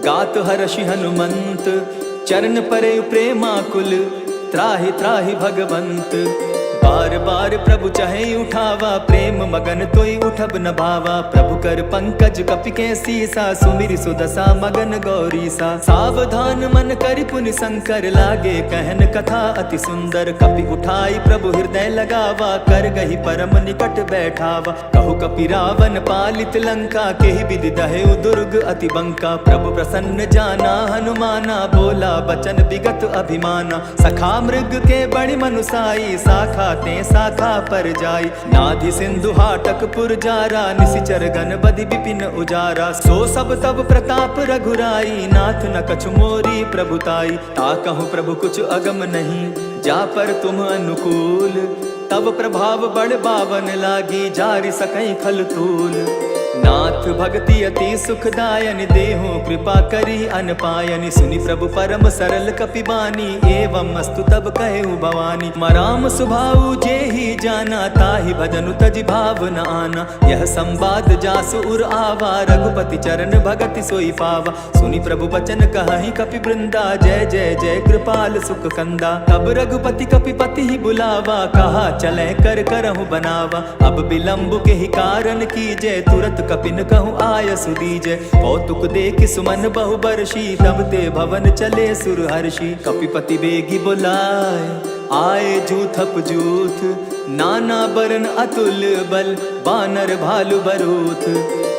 Speaker 3: गात हर्षि हनुमंत। चरण परे प्रेमाकुल, त्राहि त्राहि भगवंत। बार बार प्रभु चहे उठावा, प्रेम मगन तोई उठब न भावा। प्रभु कर पंकज कपि के सीसा, सुमिरि सुदशा मगन गौरीसा। सावधान मन करि पुनि शंकर, लागे कहन कथा अति सुंदर। कपि उठाई प्रभु हृदय लगावा, कर गही परम निकट बैठावा। कहु कपि रावण पालित लंका, केहि विधि दहेउ दुर्ग अति बंका। प्रभु प्रसन्न जाना हनुमाना, बोला बचन विगत अभिमाना। सखा मृग के बड़ि मनुसाई, शाखा ते शाखा पर जाई। नाधि सिंधु हाटक पुर जारा, निशिचर गण बधि विपिन उजारा। सो सब तब प्रताप रघुराई, नाथ न कछु मोरी प्रभुताई। ताकहु प्रभु कुछ अगम नहीं, जा पर तुम अनुकूल। तब प्रभाव बड़ बावन लागी, जारि सकई खल तूल। नाथ भक्ति अति सुखदायनि, देहु कृपा करी अनपायनि। सुनि प्रभु परम सरल कपि बानी, एवं अस्तु तब कहेउ भवानी। मराम सुभाऊ जेहि जाना, ताहि भजनु तजि भाव न आना। यह संवाद जासु उर आवा, रघुपति चरण भगति सोई पावा। सुनि प्रभु बचन कहहि कपि वृंदा, जय जय जय कृपाल सुख कंदा। तब रघुपति कपि पति ही बुलावा, कहा चले कर करहु बनावा। अब विलंब के ही कारण कीजय, तुरत कपिन कहूँ आय सुदीजय। कौतुक देख सुमन बहु बरसी, तब ते भवन चले सुर हर्षि। कपिपति बेगी बुलाए, आए जूथप जूथ। नाना बरन अतुल बल, बानर भालु बरूथ।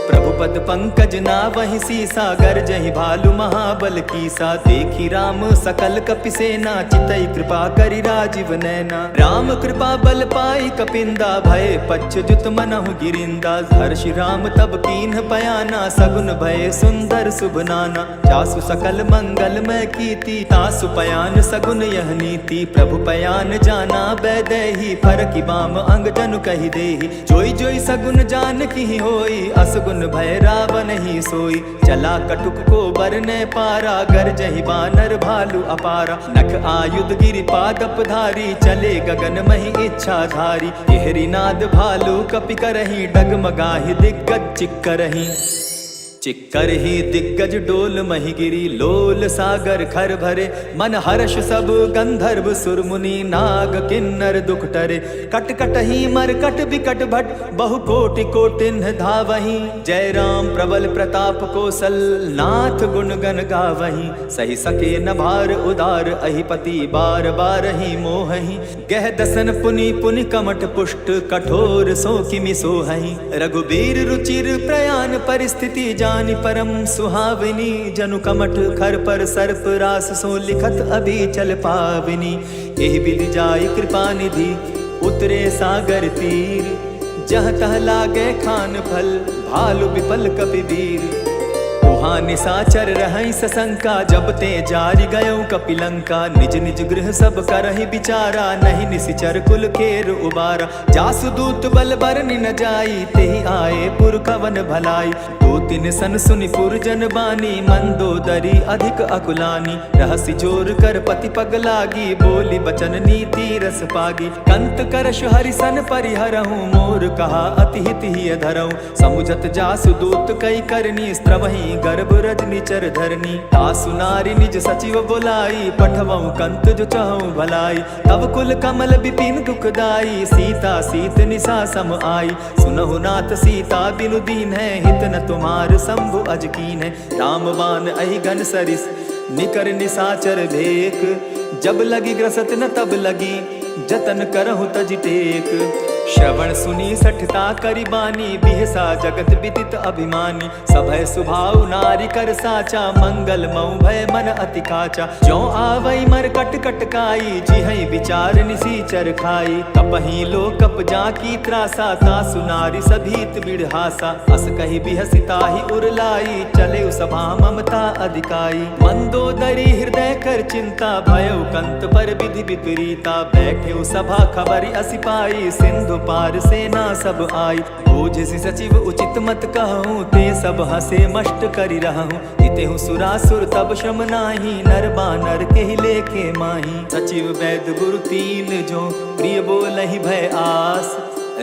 Speaker 3: प्रभु पद पंकज नावहि सीसा, गरजहि भालु महाबल कीसा। देखी राम सकल कपि सेना, चितई कृपा करि राजीव नैना। राम कृपा बल पाई कपिंदा, भय पच्युत मनहु गिरिंदा। हर्षि राम तब कीन्ह पयाना, सगुन भय सुंदर शुभ नाना। जासु सकल मंगल मैं कीति, तासु पयान सगुन यह नीति। प्रभु पयान जाना बैदेही, फरकि बाम अंग जनु कहि देहि। जोई जोई सगुन जान की होई, असगुन भय रावण ही सोई। चला कटुक को बरने पारा, गरजहि बानर भालु अपारा। नख आयुध गिरि पादप धारी, चले गगन महि इच्छा धारी। केहरी नाद भालु कपि करहि, डगमगाहि दिग्गज चिक्करहि। चिक्कर ही दिग्गज डोल मही गिरी, लोल सागर खर भरे। मन हर्ष सब गंधर्व सुर मुनि, नाग किन्नर दुख टरे। कट कट ही मर कट विकट भट, बहु कोटि कोटिन्ह धावहि। जय राम प्रबल प्रताप कौशल, नाथ गुण गण गावहि। सही सके न भार उदार, अहिपति बार बार ही मोहहि। गह दसन पुनि पुनि कमठ पुष्ट, कठोर सो किमि सोहहि। रघुबीर रुचिर प्रयाण परिस्थिति, जानि परम सुहाविनी। जनु कमठ खर पर सर्प रास, सो लिखत अभी चल पाविनी। एहि विधि जाय कृपा निधि, उतरे सागर तीर। जह तह लागे खान फल, भालु विपल कपि वीर। वहाँ निशाचर रहै सशंका, जब ते जारि गयौ कपिलंका। निज निज गृह सब करहि विचारा, नहीं निशिचर कुल केर उबारा। जासु दूत बल बरनि न जाई, तेहि आए पुर कवन भलाई। दो तिन सन सुनि पुर जन बानी, मंदोदरी अधिक अकुलानी। रहसि जोर कर पति पग लागी, बोली बचन नीति रस पागी। कंत करश हरिसन परिहरहु, मोर कहा अति हित ही धरहु। समुझत जासु दूत कई करनी, स्त्रवहि गर्भ रजनी चर धरनी। तासु नारी निज सचिव बुलाई, पठवऊ कंत जो चहु भलाई। तब कुल कमल विपिन दुखदाई, सीता सीत निशा सम आई। सुनहु नाथ सीता बिनु दीन है, हित न तुम्हार शंभु अजकीन है। राम बाण अहि घन सरिस, निकर निशाचर भेक। जब लगी ग्रसत न तब लगी, जतन करहु तज टेक। श्रवण सुनी सठता करी बानी, बिहसा जगत विदित अभिमानी। सभय सुभाव नारी कर साचा, मंगल मऊ भय मन अति काचा। जो आवई मर कट कट काई, जिहई विचार निसीचर खाई। कपही लो कप जाकी त्रासा, तासु नारी सभीत बिड़हासा। अस कही बिहसिता ही उरलाई, चले सभा ममता अधिकाई। मंदोदरी हृदय कर चिंता, भयो कंत पर विधि विपरीता। बैठे सभा खबरी असिपाई, सिंधु पार सेना सब आई। बोझ सचिव उचित मत कहूँ, ते सब हसे मष्ट करी रहूँ। जितेहु सुरासुर तब श्रम नाही, नर बानर के ही लेखे माही। सचिव वैद गुरु तीन जो, प्रिय बोलहि भय आस।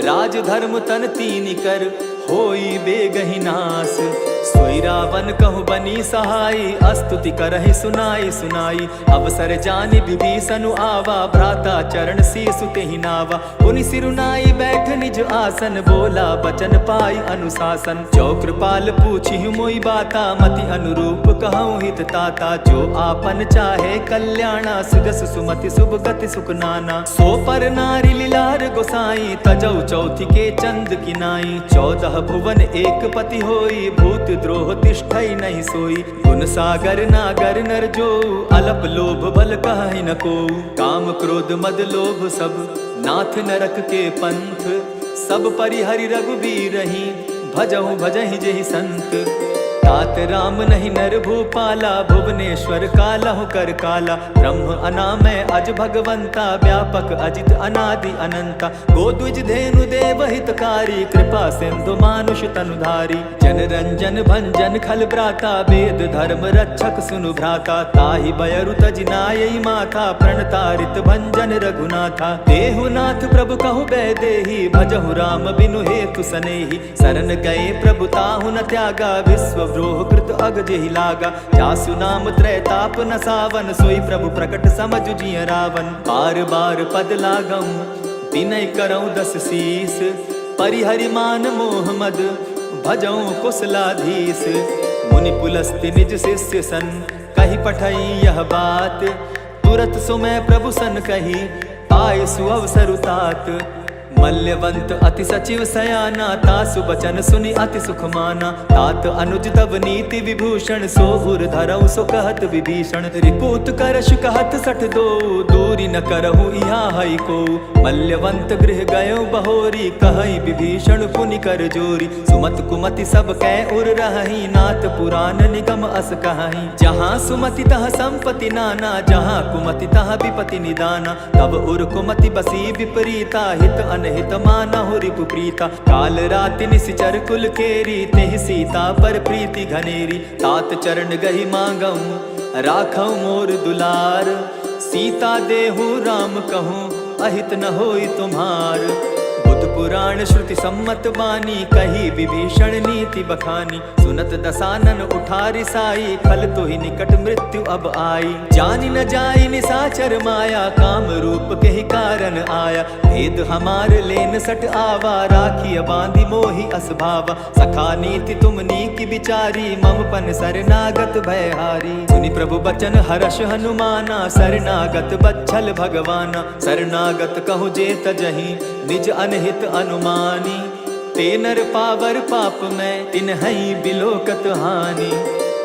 Speaker 3: राज धर्म तन तीन कर, होई बेगहि नास। सोई रावण कहु बनी सहाई, अस्तुति करहि सुनाई सुनाई। अवसर जानि विभीषण आवा, भ्राता चरण शीसु तेहि नावा। पुनि सिरुनाई बैठ निज आसन, बोला बचन पाई अनुशासन। जो कृपाल पूछिहु मोई बाता, मति अनुरूप कहूँ हित ताता। जो आपन चाहे कल्याणा, सुगस सुमति शुभ गति सुख नाना। सो पर नारी लीलार गोसाई, तजौ चौथि के चंद किनाई। 14 भुवन एक पति होई, भूत द्रोह तिष्ठई नहीं सोई। गुण सागर नागर नर जो, अलप लोभ बल कहि न को। काम क्रोध मद लोभ सब, नाथ नरक के पंथ। सब परिहरि रघुबीरहि, भजहु भजहि जेहि संत। तात राम नहीं नर भूपाला, भुवनेश्वर कालहु कर काला। ब्रह्म अनामय अज भगवंता, व्यापक अजित अनादि अनंता। गोद्विज धेनु देव हितकारी, कृपा सिंधु मानुष तनुधारी। जन रंजन भंजन खल भ्राता, वेद धर्म रक्षक सुनु भ्राता। ताहि बयरु तजिनायई माथा, प्रणतारित भंजन रघुनाथा। देहुनाथ प्रभु कहु बैदेही, भजहु राम बिनु हेतु सनेही। शरण गए प्रभु ताहु न त्यागा, विश्व द्रोह कृत अग जेहि लागा। जासु नाम त्रैताप न सावन, सोई प्रभु प्रकट समझ जिय रावण। बार बार पद लागऊं, विनय करऊं 10 शीस। परिहरि मान मोह मद, भजऊं कुशलाधीश। मुनि पुलस्ति निज शिष्य सन, कही पठई यह बात। तुरत सुमय प्रभु सन कही, पाए सुअवसर तात। मल्यवंत अति सचिव सयाना, तासु बचन सुनि अति सुख माना। तात अनुज तब नीति विभूषण, सो उर धरऊ सो कहत विभीषण। रिपुत करश कहत 62, दूरी न करहु इहा हई को। मल्यवंत गृह गयो बहोरी, कहई विभीषण पुनि कर जोरी। सुमत कुमति सब कै उर रहई, नाथ पुराण निगम अस कहई। जहाँ सुमति तह संपति नाना, जहाँ कुमति तह विपति निदाना। तब उर कुमति बसी विपरीता, हित अनहित मानहु रिपु प्रीता। काल राति निशिचर कुल केरी, तेहि सीता पर प्रीति घनेरी। तात चरण गहि मांगऊं, राखऊं मोर दुलार। सीता देहु राम कहूँ, अहित न होई तुम्हार। बुध पुराण श्रुति सम्मत बानी, कही विभीषण नीति बखानी। सुनत दसानन उठारी साई, खल तो ही निकट मृत्यु अब आई। जानि न जाई निसाचर माया, काम रूप के ही कारण आया। भेद हमार लेन सट आवा, राखी बांधी मोहि असभावा। सखा नीति तुम नीकी विचारी, मम पन शरणागत भयहारी। सुनि प्रभु बचन हर्ष हनुमाना, शरणागत बच्छल भगवाना। शरणागत कहु जे तजहि, निज अनहित अनुमानी। ते नर पावर पाप में, तिन्हई बिलोकत हानि।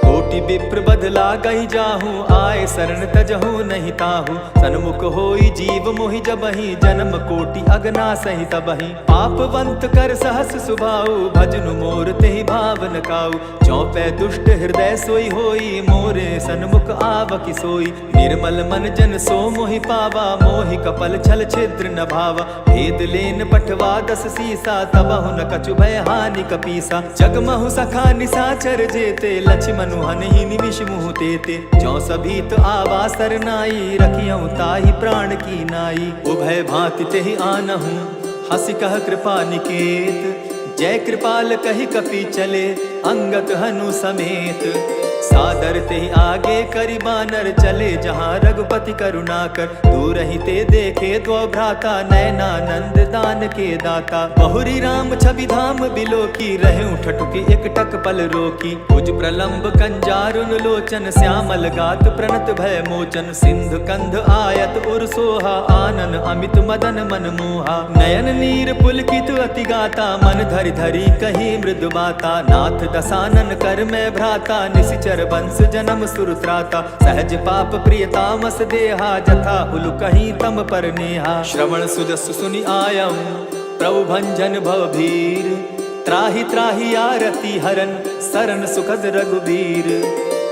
Speaker 3: कोटि विप्र बदला गई जाहू, आए शरण तजहू नहीं ताहू। सन्मुख होई जीव मोहि जबहि, जन्म कोटि अगना सहि तबहि। पापवंत कर सहस सुभाऊ, भजनु मोर तेहि भावन काऊ। चौपै दुष्ट हृदय सोई होई, मोरे सन्मुख आवकि सोई। निर्मल मन जन सो मोहि पावा, मोहि कपल छल छिद्र न भावा। भेद लेन पठवा 10 सीसा, तबहु न कछु भय हानि कपीसा। जगमहु सखा निसाचर जेते, लक्ष्मण हनहि निमिष मुँह तेते। जौ सभीत आवा सरनाई, रखियऊं ताहि प्राण की नाई। उभय भांति तेहि आनहूँ, हंसी कह कृपा निकेत। जय कृपाल कहि कपि चले, अंगत हनु समेत। सादर ते आगे करी बानर चले जहाँ रघुपति करुणा कर। दूर ही ते देखे दो भ्राता नयनानंद दान के दाता। बहुरी राम छवि धाम बिलो की रहे ठटुकी एक टक पल रोकी। भुज प्रलंब कंजारुन लोचन श्यामल गात प्रणत भय मोचन। सिंधु कंध आयत उर सोहा आनन अमित मदन मन मोहा। नयन नीर पुलकित अति गाता मन धरि धरि कही मृदु बाता। नाथ दसानन कर मैं भ्राता निशिचर वंश जन्म सुरत्राता। सहज पाप प्रिय तामस देहा जथा उलु कहीं तम पर नेहा। श्रवण सुजस सुनि आयम प्रभु भंजन भवभीर। त्राहि त्राहि आरती हरन सरन सुखद रघुबीर।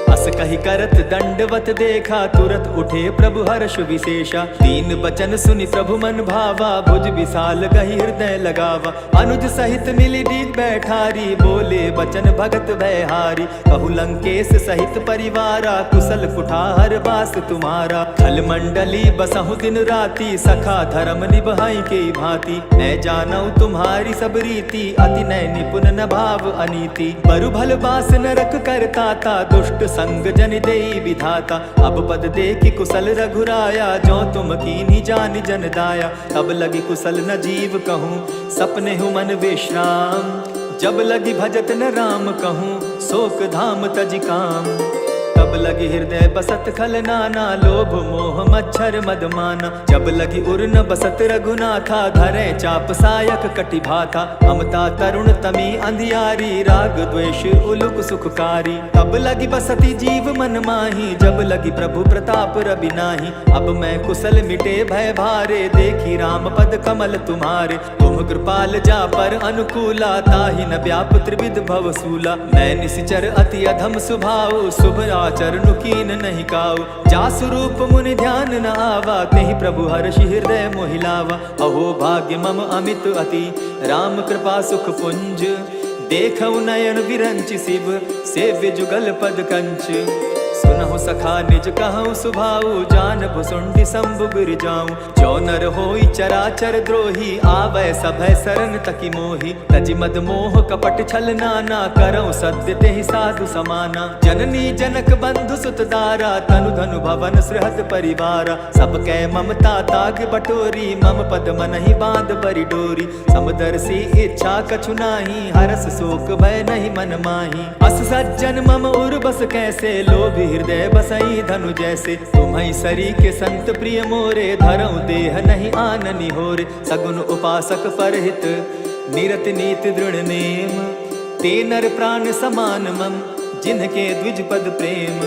Speaker 3: अस कही करत दंडवत देखा तुरत उठे प्रभु हर्ष विशेषा। दीन बचन सुनि प्रभु मन भावा भुज विशाल गही हृदय लगावा। अनुज सहित मिली डीग बैठारी बोले बचन भगत भयहारी। कहु लंकेश सहित परिवारा कुशल कुठार बास तुम्हारा। खल मंडली बसहु दिन राति सखा धर्म निभाई के भांति। मैं जानऊ तुम्हारी सब रीति अति नय निपुण न भाव अनीति। बरु भल बास नरक करता ता दुष्ट संग जन देई विधाता। अब पद देखि कुशल रघुराया जो तुम कीन्ही जानि जन दाया। तब लगी कुशल न जीव कहूँ सपने हूँ मन विश्राम। जब लगी भजत न राम कहूँ शोक धाम तज काम। तब लगी हृदय बसत खल नाना लोभ मोह मच्छर मदमाना। जब लगी उर न बसत रघुनाथा धरे चाप सायक कटि भाथा। ममता तरुण तमी अंधियारी राग द्वेष उलुक सुखकारी। तब लगी बसती जीव मन माही जब लगी प्रभु प्रताप रवि नाही। अब मैं कुशल मिटे भय भारे देखी राम पद कमल तुम्हारे। तुम कृपाल जा पर अनुकूला ताहि न व्याप त्रिविध भवसूला। मैं निशिचर अति अधम सुभाव शुभ चरणु कीन नहीं काऊ। जासु रूप मुनि ध्यान न आवा तेहि प्रभु हर्षि हृदय मोहिलावा। अहो भाग्य मम अमित अति राम कृपा सुख पुंज। देखऊ नयन विरंचि शिव सेव्य जुगल पद कंच। सुनहु सखा निज कहूँ सुभाऊ जान भुसुंडी शंभु गिर जाऊं। जो नर होई चराचर द्रोही आवै सभय सरन तकी मोही। तजि मद मोह कपट छल नाना करऊँ सत्य तेहि साधु समाना। जननी जनक बंधु सुत दारा तनु धनु भवन सृहद परिवारा। सब कै ममता ताग बटोरी मम पद मनहि बांध बरि डोरी। समदर्शी इच्छा कछु नाही हरस शोक भय नहीं मन माही। अस सज्जन मम उर बस कैसे लोभी हृदय बसई धनु जैसे। तुम्हि सरी के संत प्रिय मोरे धरऊं देह नहीं आननि होरे। सगुन उपासक परहित निरत नीत दृढ़ नेम। ते नर प्राण समान मम जिनके द्विज पद प्रेम।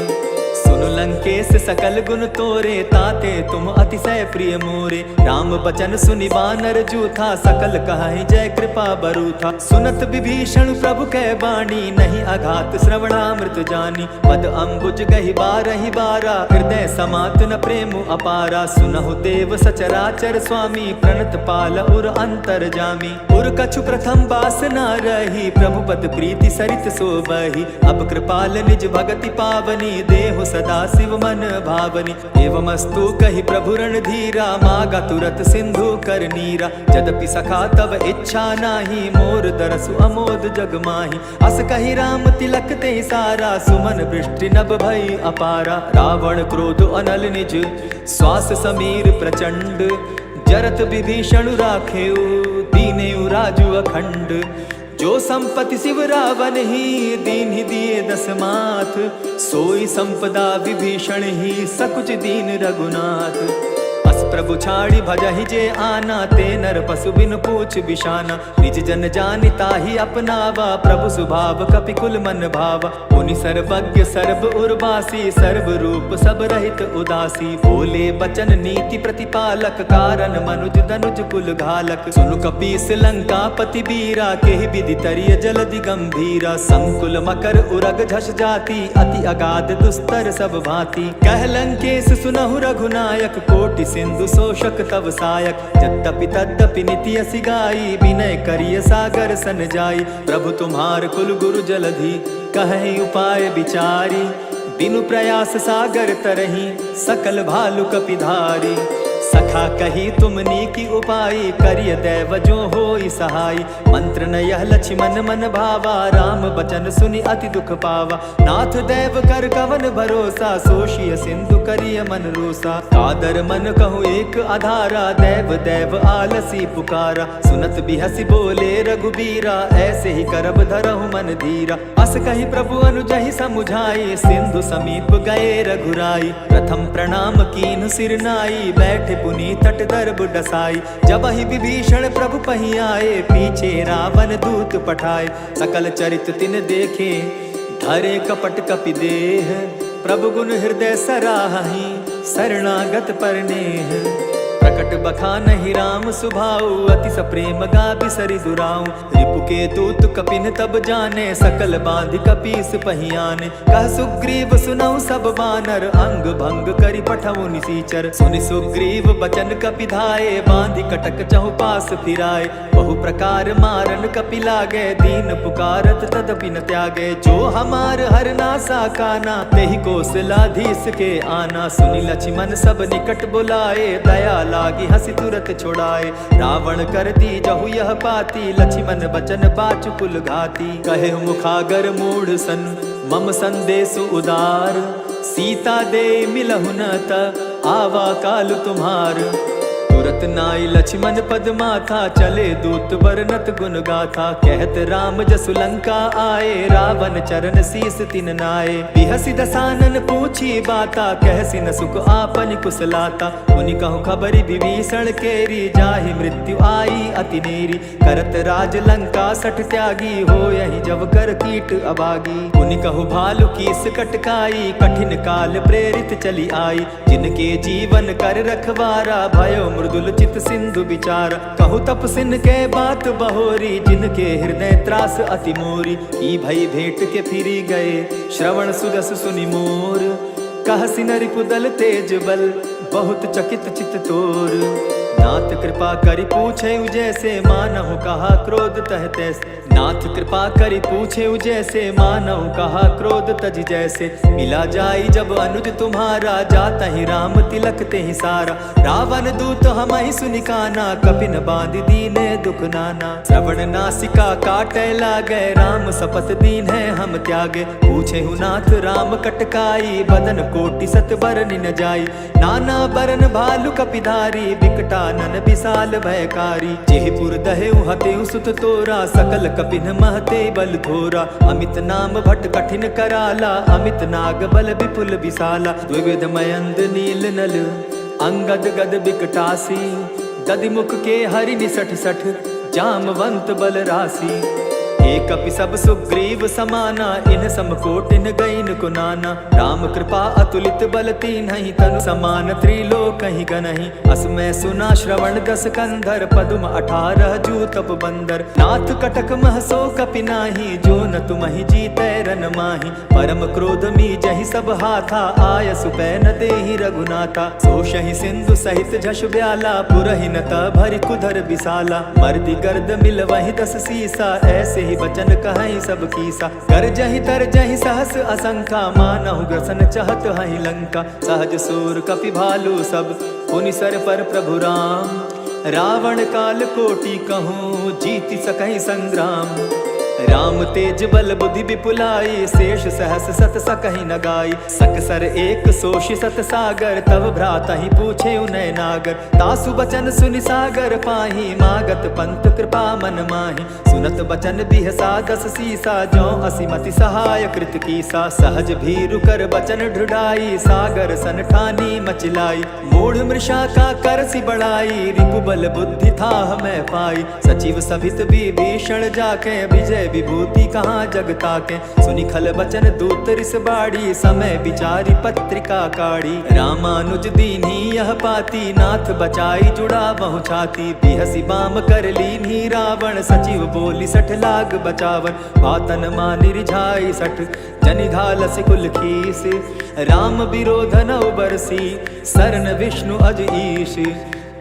Speaker 3: सुन लंकेश सकल गुण तोरे ताते तुम अतिशय प्रिय मोरे। राम बचन सुनि बानर जूथा सकल कहाई जय कृपा बरूथा। सुनत विभीषण प्रभु कै बाणी नहीं अघात श्रवणामृत जानी। पद अम्बुज गहि बारहि बारा हृदय समात न प्रेम अपारा। सुनहु देव सचराचर स्वामी प्रणत पाल उर अंतर जामी। उर कछु प्रथम बास न रही प्रभु पद प्रीति सरित सोबही। अब कृपाल निज भगति पावनी देहु सदा शिव मन भावनी। एवमस्तु कहि प्रभु रणधीरा मागा तुरत सिंधु कर नीरा। यद्यपि सखा तब इच्छा नाही मोर दरसु अमोद जग माही। अस कहि राम तिलक ते सारा सुमन वृष्टि नभ भई अपारा। रावण क्रोध अनल निज श्वास समीर प्रचंड। जरत विभीषण राखेउ दीनेउ राजु अखंड। जो संपत्ति शिव रावण ही दीन ही दिए दस माथ। सोई संपदा विभीषण ही सकुच दीन रघुनाथ। अस प्रभु छाड़ी भजहि जे आना ते नर पशु बिन पूछ बिशाना। निज जन जानि ताहि अपनावा प्रभु स्वभाव कपि कुल मन भावा। मुनि सर्वज्ञ सर्व उर्वासी सर्व रूप सब रहित उदासी। बोले बचन नीति प्रतिपालक कारण मनुज धनुज कुल घालक। सुनु कपीस लंका पति बीरा केहि विधि तरिय जलधि गंभीरा। संकुल मकर उरग झस जाति अति अगाध दुस्तर सब भांति। कह लंकेश सुनहु रघुनायक कोटि सिंधु शोषक तव सायक। यद्यपि तद्यपि निति असि गाई विनय करिय सागर सन जाई। प्रभु तुम्हार कुल गुरु जलधि कहि उपाय विचारी। बिनु प्रयास सागर तरही सकल भालु कपिधारी। सखा कही तुमनी की उपाई, करिय दैव जो होई सहाय। मंत्र न यह लक्ष्मण मन भावा, राम बचन सुनि अति दुख पावा। नाथ दैव कर कवन भरोसा, सोशिय सिंधु करिय मन रोसा। कादर मन कहूँ एक आधारा, दैव दैव आलसी पुकारा। सुनत बिहसी बोले रघुबीरा, ऐसे ही करब धरहु मन धीरा। अस कही प्रभु अनुजहि समुझाई, सिंधु समीप गए रघुराई। प्रथम प्रणाम कीन्ह सिर नाई, बैठे पुनि तट दर्ब डसाई। जब ही विभीषण प्रभु पही आए, पीछे रावण दूत पठाए। सकल चरित तिन देखे, धरे कपट कपि देह। प्रभु गुण हृदय सराहि, शरणागत परनेह। प्रकट बखानहि राम सुभाऊ, अति सप्रेम गा बिसरि दुराऊ। रिपु के दूत कपिन तब जाने, सकल बांधि कपीस पहियाने। कह सुग्रीव सुनऊ सब बानर, अंग भंग करि पठऊ निसीचर। सुनि सुग्रीव बचन कपि धाये, बांधि कटक चहु पास फिराए। बहु प्रकार मारन कपि लागे, दीन पुकारत तदपि न त्यागे। जो हमार हर नासा काना, तेहि कौशलाधीश के आना। सुनि लक्ष्मण सब निकट बुलाए, दया लागी हंसी तुरत छोड़ाए। रावण कर दी जहु यह पाती, लक्ष्मण बचन बाचु कुल घाती। कहे मुखागर मूढ़ सन, मम संदेश उदार। सीता दे मिलहु न त, आवा काल तुम्हार। तुरत नाई लक्ष्मण पद माथा, चले दूत बरनत गुण गाथा। कहत राम जसु लंका आए, रावण चरण शीस तिन नाए। बिहसि दसानन पूछी बाता, कहसि न सुख आपन कुशलाता। मुनि कहु खबरि विभीषण केरी, जाहि मृत्यु आई अति नेरी। करत राज लंका सठ त्यागी, हो यही जब कर कीट अबागी। मुनि कहु भालु कीस कटकाई, कठिन काल प्रेरित चली आई। जिनके जीवन कर रखवारा, भयो मृदुल चित सिंधु विचार। कहु तपसिन के बात बहोरी, जिनके हृदय त्रास अति मोरी। ई भई भेंट के फिरी गए, श्रवण सुदस सुनि मोर। कहसि न रिपुदल तेज बल, बहुत चकित चित तोर। नाथ कृपा करि पूछे जैसे, मानहु कहा क्रोध तह तैसे। नाथ कृपा करि पूछे जैसे, मानहु कहा क्रोध तज जैसे। मिला जाई जब अनुज तुम्हारा, जाता ही राम तिलक ते ही सारा। रावण दूत हमहि सुनि काना, कपिन बांध दीने दुख नाना। श्रवण नासिका काटे लागे, राम शपथ दीन है हम त्यागे। पूछे हु नाथ राम कटकाई, बदन कोटि सत बरनि न जाई। नाना बरन भालु कपिधारी, बिकटानन विशाल भयकारी। जेहपुर दहेउ हतेउ सुत तोरा, सकल कपिन महते बल थोरा। अमित नाम भट कठिन कराला, अमित नाग बल विपुल विशाला। द्विविध मयंद नील नल, अंगद गद बिकटासी। दधिमुख के हरि निसठ सठ, जामवंत बल राशि। एक कपि सब सुग्रीव समाना, इन समकोटिन गईन को नाना। राम कृपा अतुलित बल तीन्हि, तनु समान त्रिलोक ही गनहि। अस मैं सुना श्रवण दस कंधर, पदुम 18 जूतप बंदर। नाथ कटक महसो कपि नाही, जो न तुमहि जीतै रन माहि। परम क्रोध मी जहि सब हाथा, आय सुपै न देहि रघुनाथा। सोषहि सिंधु सहित झस ब्याला, पुरहि न त भरि कुधर विशाला। मर्दि गर्द मिल वहि 10 सीसा, ऐसे बचन कहई सब कीसा। कर जहि तर जहि सहस असंखा, मानहु ग्रसन चहत हहि लंका। सहज सूर कपि भालु सब, पुनि सर पर प्रभु राम। रावण काल कोटि कहूँ, जीति सकहि संग्राम। राम तेज बल बुद्धि विपुलाई, शेष सहस सत सकहि न गाई। सकसर एक सोषि सत सागर, तब भ्राता ही पूछे उनय नागर। तासु बचन सुनि सागर पाही, मागत पंत कृपा मन माही। सुनत बचन बिहसा 10 सीसा, जौ असिमति सहाय कृत कीसा। सहज भीरु कर बचन ढुढ़ाई, सागर सन ठानी मचिलाई। मूढ़ मृषा का करसि बढ़ाई, रिपु बल बुद्धि थाह मैं पाई। सचिव सभित विभीषण जाके, विजय विभूति कहाँ जगता के। सुनि खल बचन दूत रिस बाड़ी, समय विचारी पत्रिका काढ़ी। रामानुज दीन्ही यह पाती, नाथ बचाई जुड़ा बहु छाती। बिहसी बाम कर लीन्ही रावण, सचिव बोली 60 लाग बचावन। बातन मानि रिझाई 60, जनिधाल सिकुल खीस। राम विरोध नौ बरसी, सरन विष्णु अज ईश।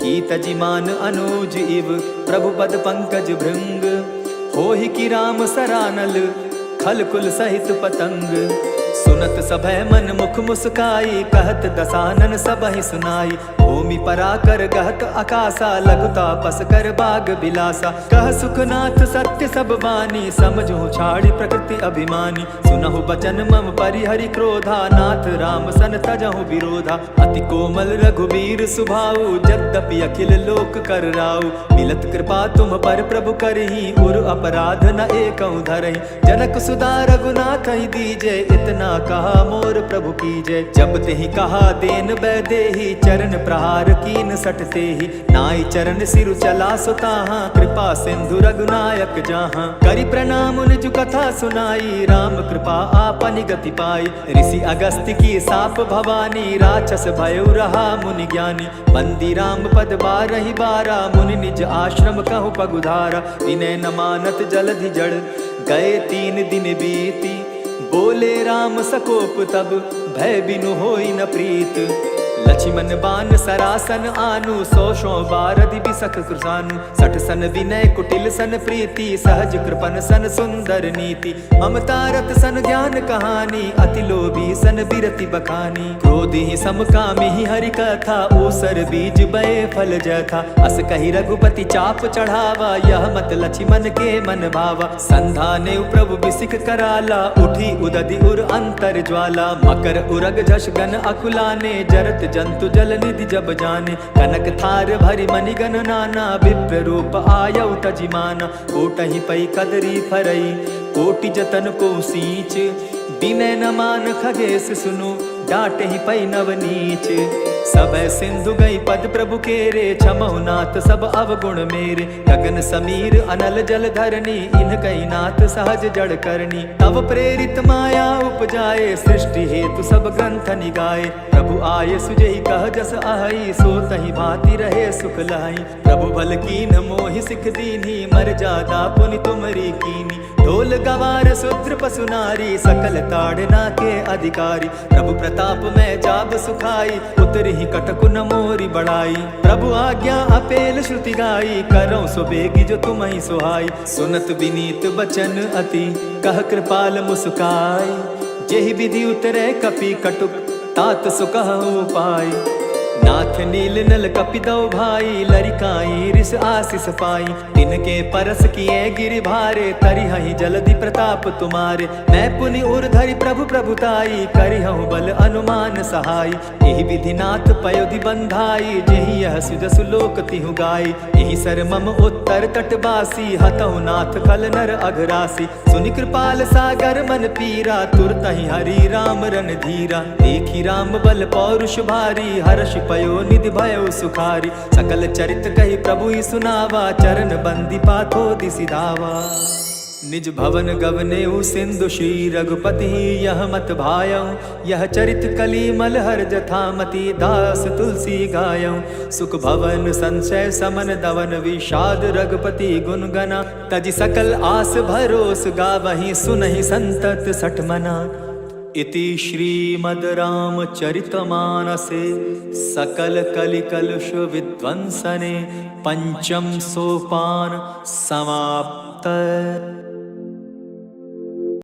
Speaker 3: कीत जिमान अनुज इव, प्रभु पद पंकज भृंग। होहि कि राम सरानल, खल कुल सहित पतंग। सुनत सभय मन मुख मुस्काई, कहत दसानन सबहि सुनाई। भूमि पराकर गहत आकाशा, लघुता पस कर बाग बिलासा। कह सुखनाथ सत्य सब बानी, समझू छाड़ी प्रकृति अभिमानी। सुनहु बचन मम परिहरि क्रोधा, नाथ राम सन तजहु विरोधा। अति कोमल रघुबीर सुभाऊ, यद्यपि अखिल लोक कर राऊ। मिलत कृपा तुम पर प्रभु करही, उर अपराध न एकहु धरहि। जनक सुधा रघुनाथ ही दीजे, इतना कहा मोर प्रभु कीजे। जब तेहि कहा देन बैदेही, चरण प्रहार कीन सटते ही। नाई चरण सिरु चला सुताहा, कृपा सिंधु रघुनायक जाहा। करि प्रणाम निज कथा सुनाई, राम कृपा आपनि गति पाई। ऋषि अगस्त्य की साप भवानी, राक्षस भयउ रहा मुनि ज्ञानी। बंदी राम पद बारहि बारा, मुनि निज आश्रम कहु पगुधारा। विनय न मानत जलधि जड़, गए 3 दिन बीती। बोले राम सकोप तब, भय बिनु होई न प्रीत। लक्ष्मण बान सरासन आनु, 100 बारदि बिसख कृसानु। 60 सन विनय कुटिल सन प्रीति, सहज कृपन सन सुंदर नीति। ममता रत सन ज्ञान कहानी, अति लोभी सन बिरति बखानी। क्रोधि सम कामिहि हरि कथा, ऊसर बीज बय फल जथा। अस कहि रघुपति चाप चढ़ावा, यह मत लक्ष्मण के मन भावा। संधाने प्रभु बिसिख कराला, उठी उदधि उर अंतर ज्वाला। मकर उरग झष गन अकुलाने, जरत जंतु जल निधि जब जाने। कनक थार भरि मणिगण नाना, विप्र रूप आयउ तजिमाना। कोटहि पै कदरी फरई, कोटि जतन को सींच। विनय न मान खगेश सुनु, डांटहि पै नवनीच। सब सिंधु गई पद प्रभु केरे, क्षमहु नाथ सब अवगुण मेरे। गगन समीर अनल जल धरनी, इन कई नाथ सहज जड़ करनी। तब प्रेरित माया उपजाए, सृष्टि हेतु सब ग्रंथ निगाए। प्रभु आये सुजहि कह जस आहई, सो तहि भांति रहे सुख लाई। प्रभु भल कीन मोहि सिख दीन्ही, मर्यादा पुनि तुमरी कीनी। ढोल गवार शूद्र पशु नारी, सकल ताड़ना के अधिकारी। प्रभु प्रताप में जाब सुखाई, उतरि कटकु न मोरी बड़ाई। प्रभु आज्ञा अपेल श्रुति गाई, करौ सो बेगी जो तुम्हि सुहाई। सुनत विनीत बचन अति, कह कृपाल मुस्काई। जेहि विधि उतरे कपि कटुक, तात सो कहु उपाय। नाथ नील नल कपिदौ भाई, लरिकाई ऋष आशीष पाई। तिनके परस किए गिरि भारे, तरिहहि जलधि प्रताप तुम्हारे। मैं पुनि उर धरि प्रभु प्रभुताई, करिहउँ बल अनुमान सहाय। एहि विधि नाथ पयोधि बंधाई, जेहि यह सुजसु लोक तिहु गाई। एहि सर मम उत्तर तटवासी, हतहु नाथ खल नर अघरासी। सुनि कृपाल सागर मन पीरा, तुरतहि हरि राम रन धीरा। देखी राम बल पौरुष भारी, हर्ष पयो निधि भयो सुखारी। सकल चरित कहि प्रभु ही सुनावा, चरण बंदी पाथो दिसि धावा। निज भवन गवनेउ सिंधु श्री रघुपति, यह मत भायऊ। यह चरित कली मल हर जथामति, दास तुलसी गायऊ। सुख भवन संशय समन दवन, विषाद रघुपति गुण गना। तजि सकल आस भरोस गावहि, सुनहि संतत सठ मना। इति श्रीमद् रामचरितमानसे सकल कलिकलुष विध्वंसने, पंचम सोपान समाप्त।